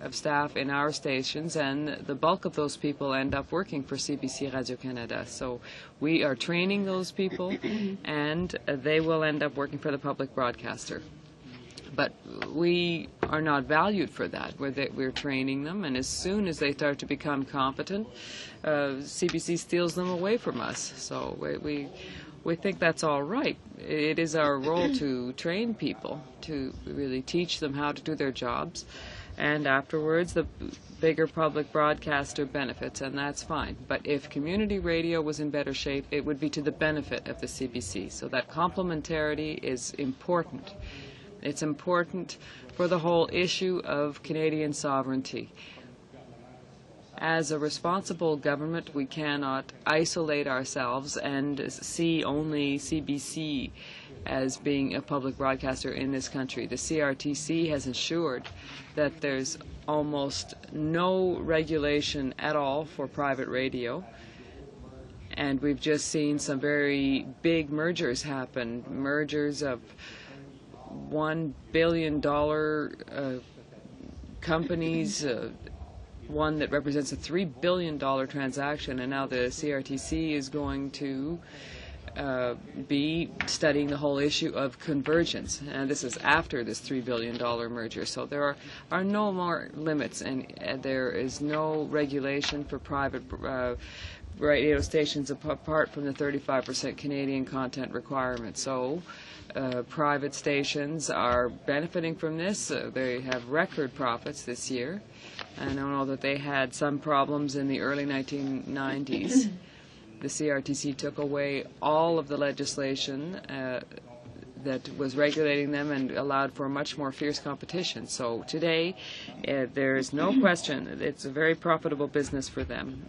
S4: of staff in our stations, and the bulk of those people end up working for CBC Radio-Canada. So we are training those people, and they will end up working for the public broadcaster. But we are not valued for that. We're training them, and as soon as they start to become competent, CBC steals them away from us. So we think that's all right. It is our role to train people, to really teach them how to do their jobs, and afterwards the bigger public broadcaster benefits, and that's fine. But if community radio was in better shape, it would be to the benefit of the CBC. So that complementarity is important. It's important for the whole issue of Canadian sovereignty. As a responsible government, we cannot isolate ourselves and see only CBC as being a public broadcaster in this country. The CRTC has ensured that there's almost no regulation at all for private radio. And we've just seen some very big mergers happen, mergers of $1 billion companies, one that represents a $3 billion transaction, and now the CRTC is going to be studying the whole issue of convergence, and this is after this $3 billion merger. So there are no more limits, and there is no regulation for private radio stations apart from the 35% Canadian content requirement. So private stations are benefiting from this. They have record profits this year. I know that they had some problems in the early 1990s. The CRTC took away all of the legislation that was regulating them and allowed for much more fierce competition. So today, there is no question that it's a very profitable business for them.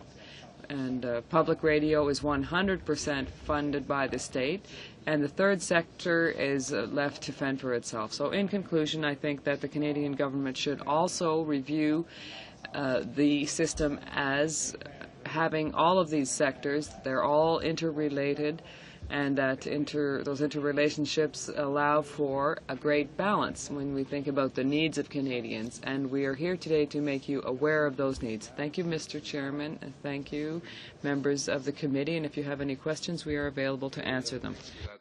S4: And public radio is 100% funded by the state, and the third sector is left to fend for itself. So in conclusion, I think that the Canadian government should also review the system as having all of these sectors. They're all interrelated, and that those interrelationships allow for a great balance when we think about the needs of Canadians. And we are here today to make you aware of those needs. Thank you, Mr. Chairman, and thank you, members of the committee. And if you have any questions, we are available to answer them.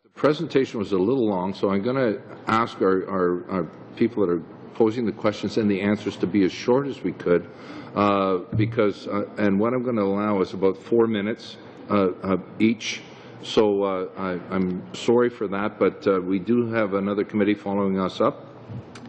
S1: The presentation was a little long, so I'm going to ask our people that are posing the questions and the answers to be as short as we could, and what I'm going to allow is about 4 minutes each. So I'm sorry for that, but we do have another committee following us up,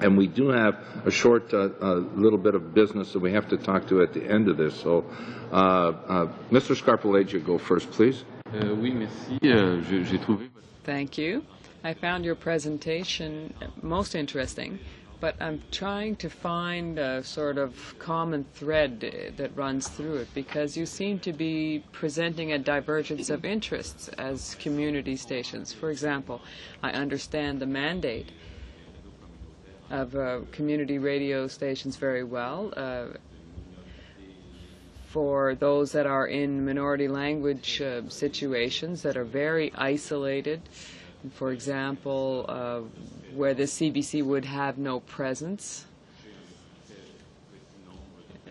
S1: and we do have a short little bit of business that we have to talk to at the end of this. So Mr. Scarpaleggia, go first, please.
S15: Oui, merci. J'ai trouvé.
S4: Thank you. I found your presentation most interesting, but I'm trying to find a sort of common thread that runs through it, because you seem to be presenting a divergence of interests as community stations. For example, I understand the mandate of community radio stations very well. For those that are in minority language situations that are very isolated, for example, where the CBC would have no presence,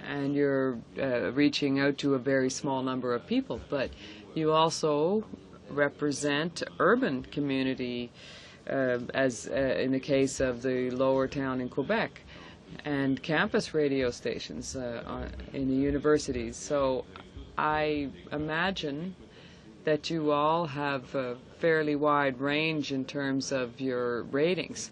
S4: and you're reaching out to a very small number of people, but you also represent urban community, as in the case of the lower town in Quebec, and campus radio stations in the universities. So I imagine that you all have a fairly wide range in terms of your ratings.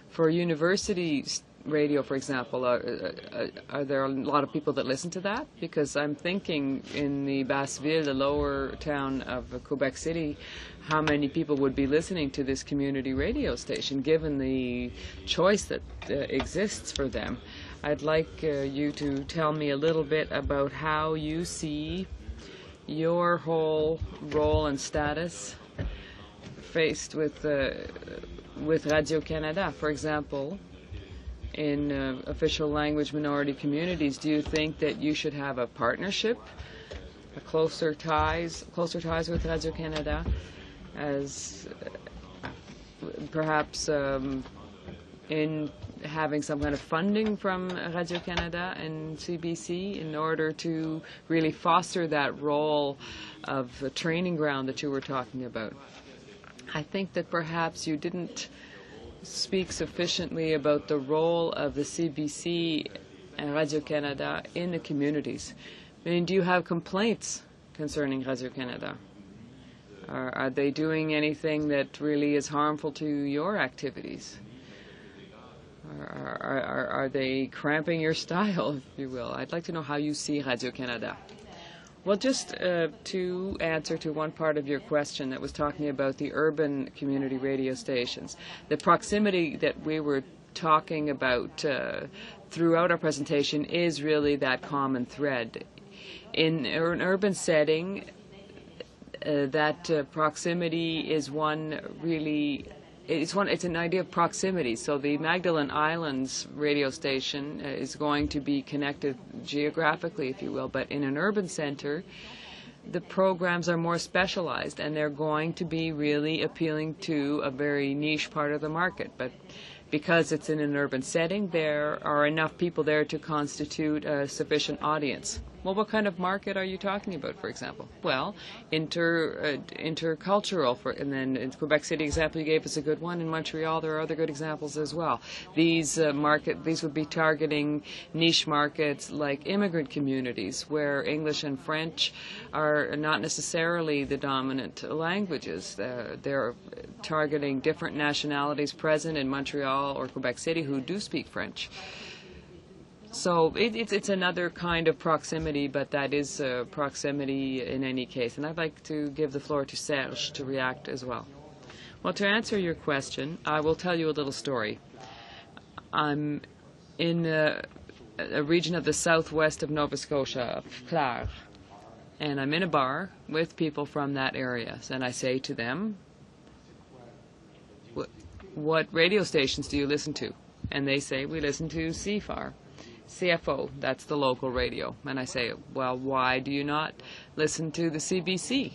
S4: For university radio, for example, are there a lot of people that listen to that? Because I'm thinking in the Basseville, the lower town of Quebec City, how many people would be listening to this community radio station, given the choice that exists for them. I'd like you to tell me a little bit about how you see your whole role and status faced with Radio-Canada. For example, in official language minority communities, do you think that you should have a partnership, closer ties with Radio-Canada, as perhaps in having some kind of funding from Radio-Canada and CBC in order to really foster that role of a training ground that you were talking about? I think that perhaps you didn't speak sufficiently about the role of the CBC and Radio-Canada in the communities. I mean, do you have complaints concerning Radio-Canada? Are they doing anything that really is harmful to your activities? Are they cramping your style, if you will? I'd like to know how you see Radio-Canada. Well, just to answer to one part of your question that was talking about the urban community radio stations, the proximity that we were talking about throughout our presentation is really that common thread. In an urban setting, that proximity is one really. It's an idea of proximity. So the Magdalen Islands radio station is going to be connected geographically, if you will, but in an urban center, the programs are more specialized, and they're going to be really appealing to a very niche part of the market. But because it's in an urban setting, there are enough people there to constitute a sufficient audience. Well, what kind of market are you talking about, for example? Well, intercultural. And then in Quebec City example you gave us a good one. In Montreal, there are other good examples as well. These would be targeting niche markets like immigrant communities, where English and French are not necessarily the dominant languages. They're targeting different nationalities present in Montreal or Quebec City who do speak French. So it's another kind of proximity, but that is proximity in any case. And I'd like to give the floor to Serge to react as well. Well, to answer your question, I will tell you a little story. I'm in a region of the southwest of Nova Scotia, Clare, and I'm in a bar with people from that area. And I say to them, what radio stations do you listen to? And they say, we listen to CFO, that's the local radio. And I say, well, why do you not listen to the CBC?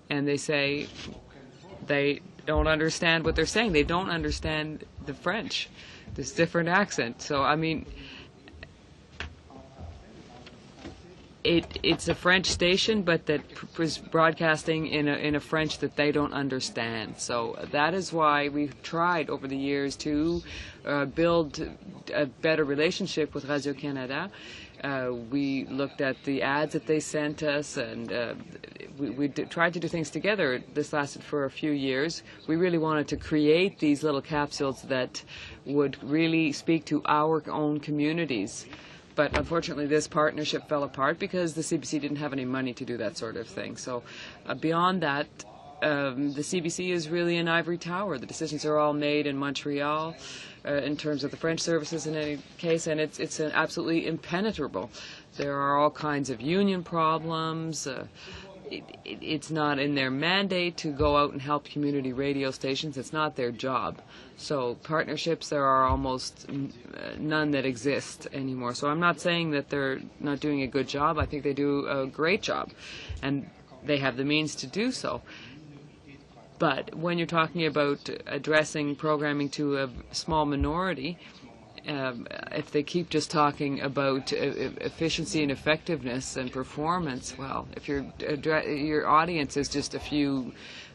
S4: And they say they don't understand what they're saying. They don't understand the French. There's different accent. So, I mean, it's a French station, but that is broadcasting in a French that they don't understand. So that is why we've tried over the years to build a better relationship with Radio-Canada. We looked at the ads that they sent us, and we tried to do things together. This lasted for a few years. We really wanted to create these little capsules that would really speak to our own communities. But unfortunately, this partnership fell apart because the CBC didn't have any money to do that sort of thing. So beyond that, the CBC is really an ivory tower. The decisions are all made in Montreal in terms of the French services in any case, and it's absolutely impenetrable. There are all kinds of union problems. It's not in their mandate to go out and help community radio stations. It's not their job. So partnerships, there are almost none that exist anymore. So I'm not saying that they're not doing a good job. I think they do a great job, and they have the means to do so. But when you're talking about addressing programming to a small minority, if they keep just talking about efficiency and effectiveness and performance, well, if your audience is just a few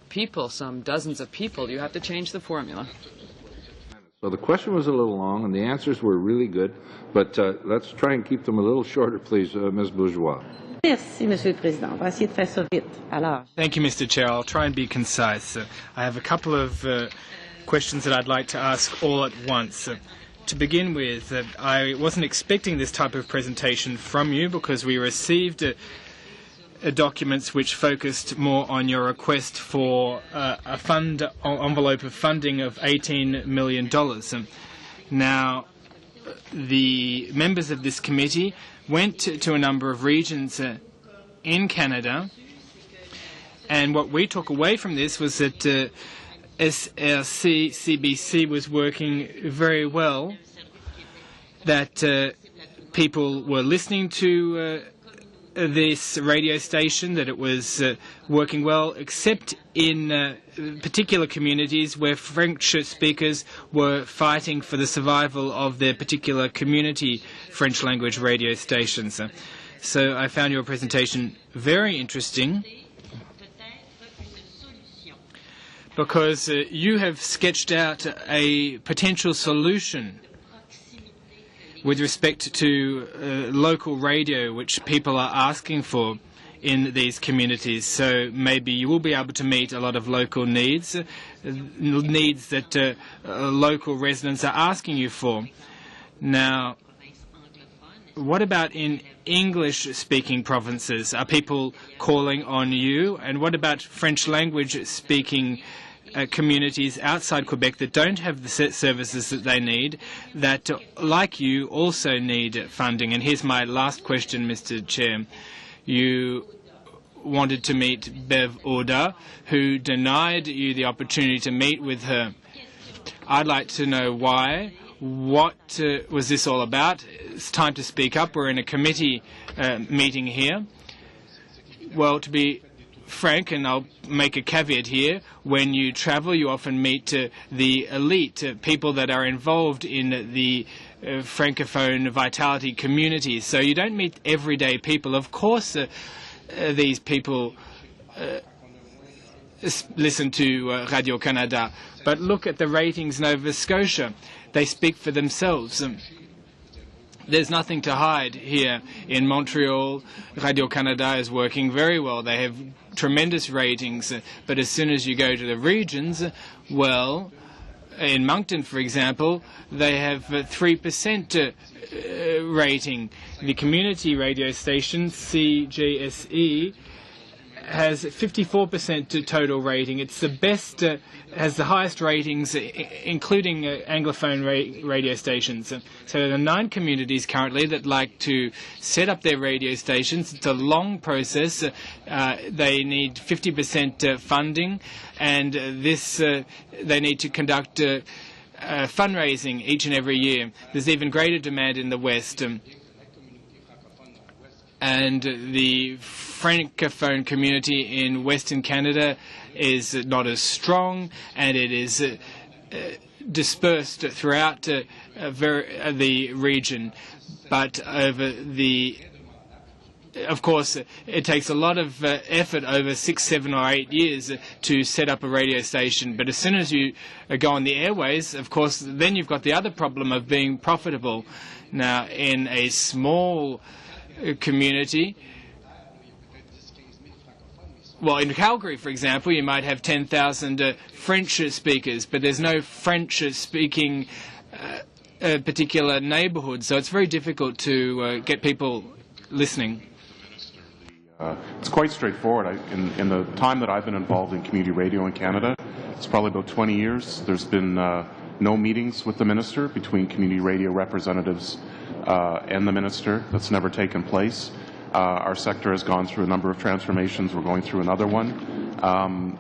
S4: people, some dozens of people, you have to change the formula.
S1: So the question was a little long, and the answers were really good, but let's try and keep them a little shorter, please, Ms. Bourgeois.
S16: Merci, Monsieur le Président. On va essayer de faire ça vite. Alors.
S7: Thank you, Mr. Chair. I'll try and be concise. I have a couple of questions that I'd like to ask all at once. To begin with, I wasn't expecting this type of presentation from you because we received documents which focused more on your request for a envelope of funding of $18 million. Now, the members of this committee went to a number of regions in Canada, and what we took away from this was that SRC CBC was working very well, that people were listening to this radio station, that it was working well, except in particular communities where French speakers were fighting for the survival of their particular community French language radio stations. So I found your presentation very interesting because you have sketched out a potential solution with respect to local radio, which people are asking for in these communities. So maybe you will be able to meet a lot of local needs, needs that local residents are asking you for. Now, what about in English-speaking provinces? Are people calling on you? And what about French language-speaking communities outside Quebec that don't have the services that they need, that, like you, also need funding. And here's my last question, Mr. Chair. You wanted to meet Bev Oda, who denied you the opportunity to meet with her. I'd like to know why. What was this all about? It's time to speak up. We're in a committee meeting here. Well, to be frank, and I'll make a caveat here, when you travel you often meet the elite, people that are involved in the Francophone vitality communities. So you don't meet everyday people. Of course, these people listen to Radio-Canada, but look at the ratings in Nova Scotia. They speak for themselves. There's nothing to hide here. In Montreal, Radio-Canada is working very well. They have tremendous ratings, but as soon as you go to the regions, well, in Moncton, for example, they have 3% rating. The community radio station, CJSE, has 54% total rating. It's the best, has the highest ratings, including Anglophone radio stations. So there are 9 communities currently that like to set up their radio stations. It's a long process. They need 50% funding, and they need to conduct fundraising each and every year. There's even greater demand in the West. And the Francophone community in Western Canada is not as strong, and it is dispersed throughout the region. But of course, it takes a lot of effort over 6, 7 or 8 years to set up a radio station. But as soon as you go on the airways, of course, then you've got the other problem of being profitable. Now, in a small community, well, in Calgary, for example, you might have 10,000 French speakers, but there's no French-speaking particular neighborhood, so it's very difficult to get people listening.
S12: It's quite straightforward. In the time that I've been involved in community radio in Canada, it's probably about 20 years, there's been no meetings with the minister between community radio representatives and the minister. That's never taken place. Our sector has gone through a number of transformations. We're going through another one.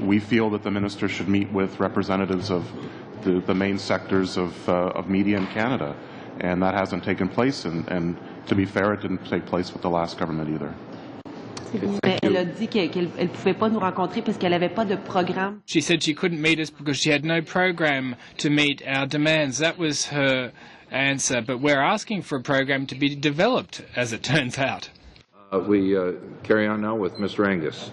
S12: We feel that the minister should meet with representatives of the main sectors of media in Canada, and that hasn't taken place. And to be fair, it didn't take place with the last government either.
S16: Elle a dit qu'elle ne pouvait pas nous rencontrer parce qu'elle n'avait pas de programme.
S7: She said she couldn't meet us because she had no program to meet our demands. That was her answer, but we're asking for a program to be developed, as it turns out.
S1: We carry on now with Mr. Angus.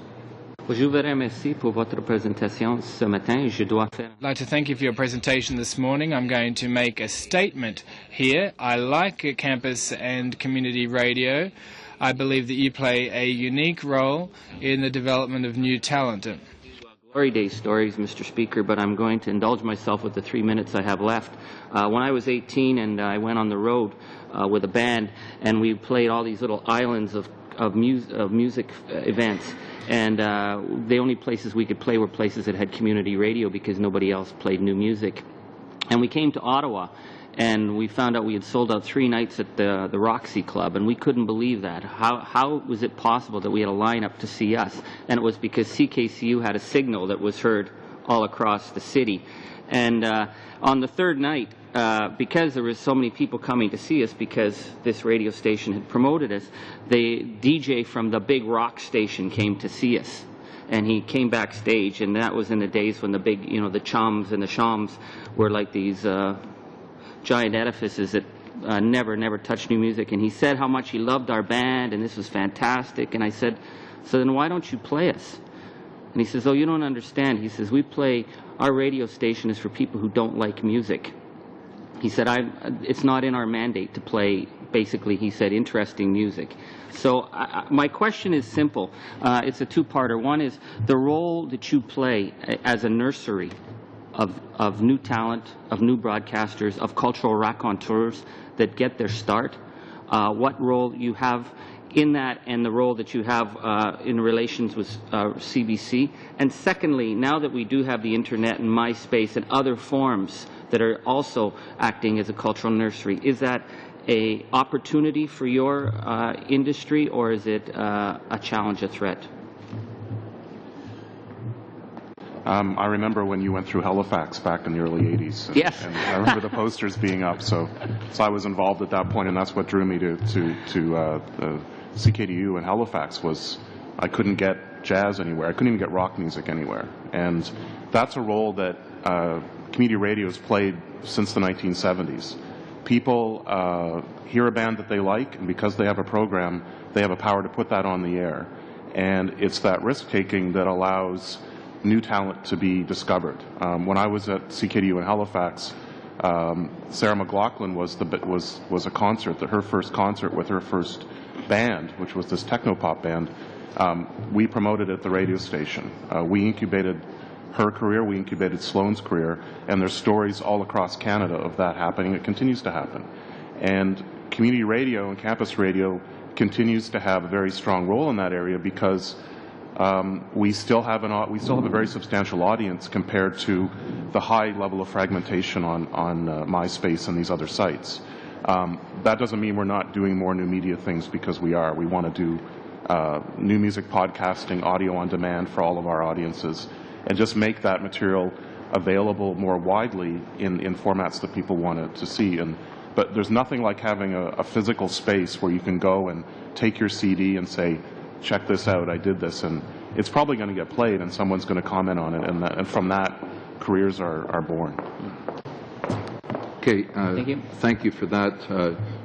S8: Je vous remercie pour votre présentation ce matin. Je dois faire.
S7: I'd like to thank you for your presentation this morning. I'm going to make a statement here. I like campus and community radio. I believe that you play a unique role in the development of new talent.
S8: Glory Day stories, Mr. Speaker, but I'm going to indulge myself with the 3 minutes I have left. When I was 18 and I went on the road with a band, and we played all these little islands of music events, and the only places we could play were places that had community radio because nobody else played new music. And we came to Ottawa, and we found out we had sold out 3 nights at the Roxy Club, and we couldn't believe that. How was it possible that we had a lineup to see us? And it was because CKCU had a signal that was heard all across the city. And on the 3rd night, because there was so many people coming to see us because this radio station had promoted us, the DJ from the big rock station came to see us. And he came backstage, and that was in the days when the big, the Chums and the Shams were like these giant edifices that never touched new music. And he said how much he loved our band, and this was fantastic. And I said, so then why don't you play us? And he says, oh, you don't understand. He says, our radio station is for people who don't like music. He said, it's not in our mandate to play, basically, he said, interesting music. So my question is simple. It's a 2-parter. One is the role that you play as a nursery of new talent, of new broadcasters, of cultural raconteurs that get their start. What role you have in that and the role that you have in relations with CBC? And secondly, now that we do have the internet and MySpace and other forms that are also acting as a cultural nursery, is that an opportunity for your industry, or is it a challenge, a threat?
S12: I remember when you went through Halifax back in the early 80s.
S8: Yes.
S12: And I remember the posters being up, so I was involved at that point, and that's what drew me to CKDU in Halifax was I couldn't get jazz anywhere. I couldn't even get rock music anywhere. And that's a role that community radio has played since the 1970s. People hear a band that they like, and because they have a program, they have a power to put that on the air. And it's that risk-taking that allows new talent to be discovered. When I was at CKDU in Halifax, Sarah McLachlan was a concert, her first concert with her first band, which was this techno-pop band. We promoted at the radio station. We incubated her career, we incubated Sloan's career, and there's stories all across Canada of that happening. It continues to happen. And community radio and campus radio continues to have a very strong role in that area because we still have a very substantial audience compared to the high level of fragmentation on MySpace and these other sites. That doesn't mean we're not doing more new media things, because we are. We want to do new music podcasting, audio on demand for all of our audiences, and just make that material available more widely in formats that people want to see. But there's nothing like having a physical space where you can go and take your CD and say, check this out, I did this, and it's probably going to get played and someone's going to comment on it, and from that, careers are born.
S1: Okay,
S8: Thank you.
S1: Thank you for that.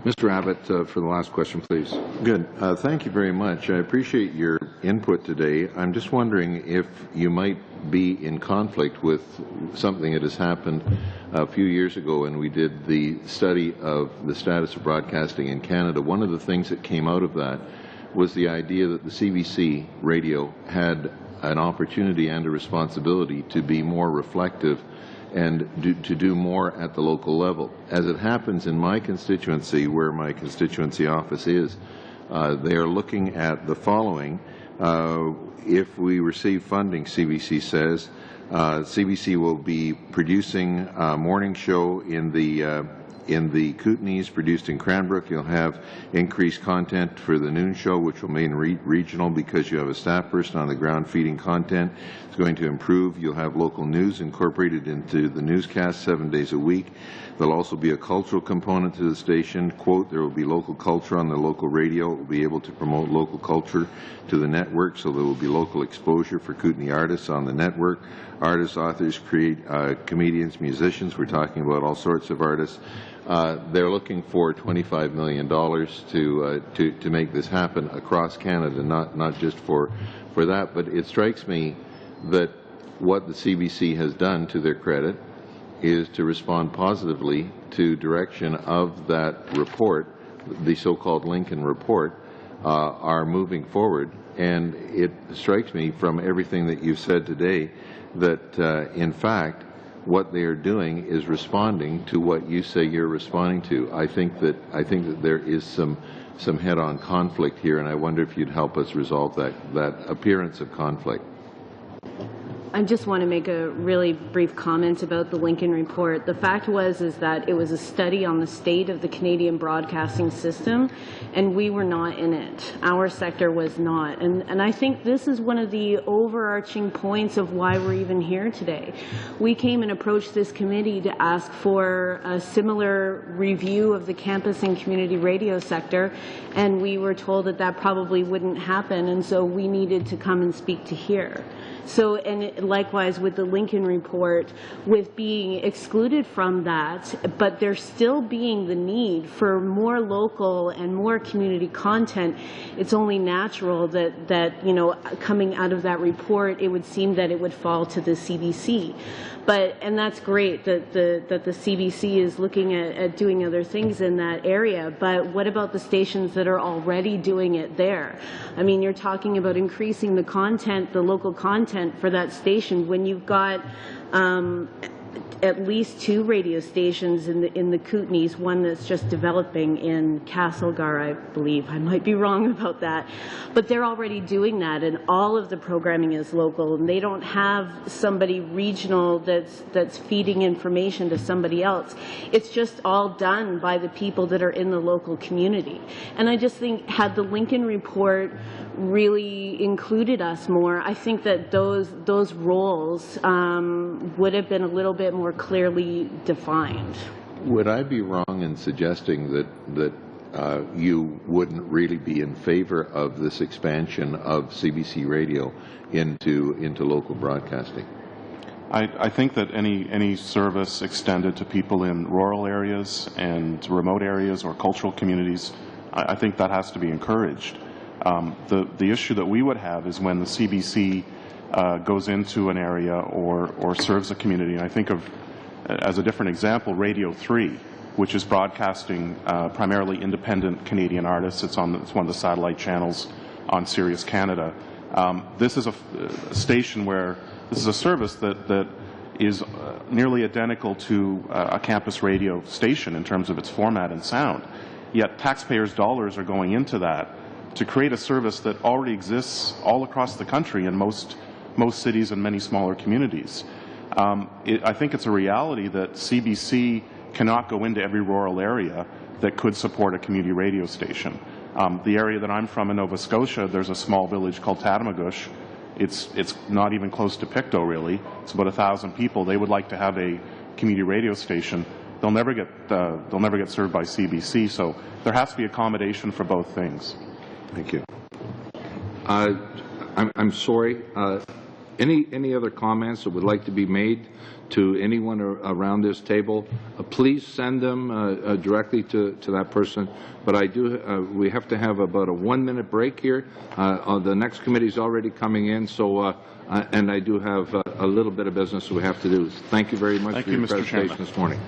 S1: Mr. Abbott, for the last question, please.
S17: Good. Thank you very much. I appreciate your input today. I'm just wondering if you might be in conflict with something that has happened a few years ago when we did the study of the status of broadcasting in Canada. One of the things that came out of that was the idea that the CBC radio had an opportunity and a responsibility to be more reflective and to do more at the local level. As it happens in my constituency, where my constituency office is, they are looking at the following. If we receive funding, CBC says, CBC will be producing a morning show in the Kootenays, produced in Cranbrook. You'll have increased content for the noon show, which will remain regional because you have a staff person on the ground feeding content. It's going to improve. You'll have local news incorporated into the newscast 7 days a week. There'll also be a cultural component to the station. Quote, there will be local culture on the local radio. It will be able to promote local culture to the network, so there will be local exposure for Kootenay artists on the network. Artists, authors, comedians, musicians. We're talking about all sorts of artists. They're looking for $25 million to make this happen across Canada, not just for that. But it strikes me that what the CBC has done, to their credit, is to respond positively to direction of that report, the so-called Lincoln Report, are moving forward. And it strikes me from everything that you've said today that, in fact, what they are doing is responding to what you say you're responding to. I think that there is some head-on conflict here, and I wonder if you'd help us resolve that appearance of conflict.
S13: I just want to make a really brief comment about the Lincoln Report. The fact is that it was a study on the state of the Canadian broadcasting system, and we were not in it. Our sector was not. And I think this is one of the overarching points of why we're even here today. We came and approached this committee to ask for a similar review of the campus and community radio sector, and we were told that that probably wouldn't happen, and so we needed to come and speak to here. So, and likewise with the Lincoln Report, with being excluded from that, but there still being the need for more local and more community content, it's only natural that you know, coming out of that report, it would seem that it would fall to the CBC. And that's great that the CBC is looking at doing other things in that area, but what about the stations that are already doing it there? I mean, you're talking about increasing the content, the local content for that station, when you've got at least 2 radio stations in the Kootenays, one that's just developing in Castlegar, I believe. I might be wrong about that. But they're already doing that, and all of the programming is local, and they don't have somebody regional that's feeding information to somebody else. It's just all done by the people that are in the local community. And I just think, had the Lincoln Report really included us more, I think that those roles would have been a little bit more clearly defined.
S17: Would I be wrong in suggesting that you wouldn't really be in favor of this expansion of CBC Radio into local broadcasting?
S12: I think that any service extended to people in rural areas and remote areas or cultural communities, I think that has to be encouraged. The issue that we would have is when the CBC goes into an area or serves a community. And I think of, as a different example, Radio 3, which is broadcasting primarily independent Canadian artists. It's one of the satellite channels on Sirius Canada. This is a station where this is a service that is nearly identical to a campus radio station in terms of its format and sound. Yet taxpayers' dollars are going into that to create a service that already exists all across the country in most cities and many smaller communities. I think it's a reality that CBC cannot go into every rural area that could support a community radio station. The area that I'm from in Nova Scotia, there's a small village called Tatamagouche. It's not even close to Pictou, really. It's about 1,000 people. They would like to have a community radio station. They'll never get served by CBC. So there has to be accommodation for both things.
S17: Thank you.
S1: I'm sorry. Any other comments that would like to be made to anyone around this table? Please send them directly to that person. But we have to have about a 1-minute break here. The next committee is already coming in, so and I do have a little bit of business we have to do. Thank you very much for your presentation this morning.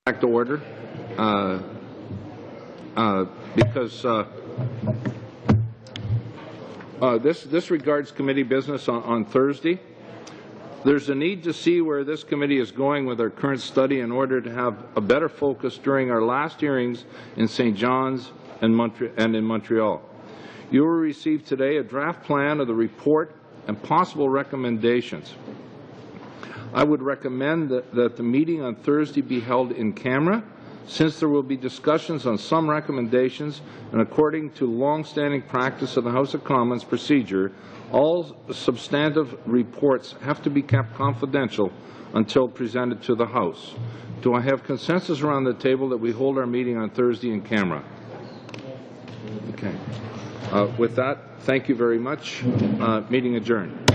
S1: Back to order, because this regards committee business on Thursday. There's a need to see where this committee is going with our current study in order to have a better focus during our last hearings in St. John's and in Montreal. You will receive today a draft plan of the report and possible recommendations. I would recommend that the meeting on Thursday be held in camera, since there will be discussions on some recommendations, and according to long-standing practice of the House of Commons procedure, all substantive reports have to be kept confidential until presented to the House. Do I have consensus around the table that we hold our meeting on Thursday in camera? Okay. With that, thank you very much. Meeting adjourned.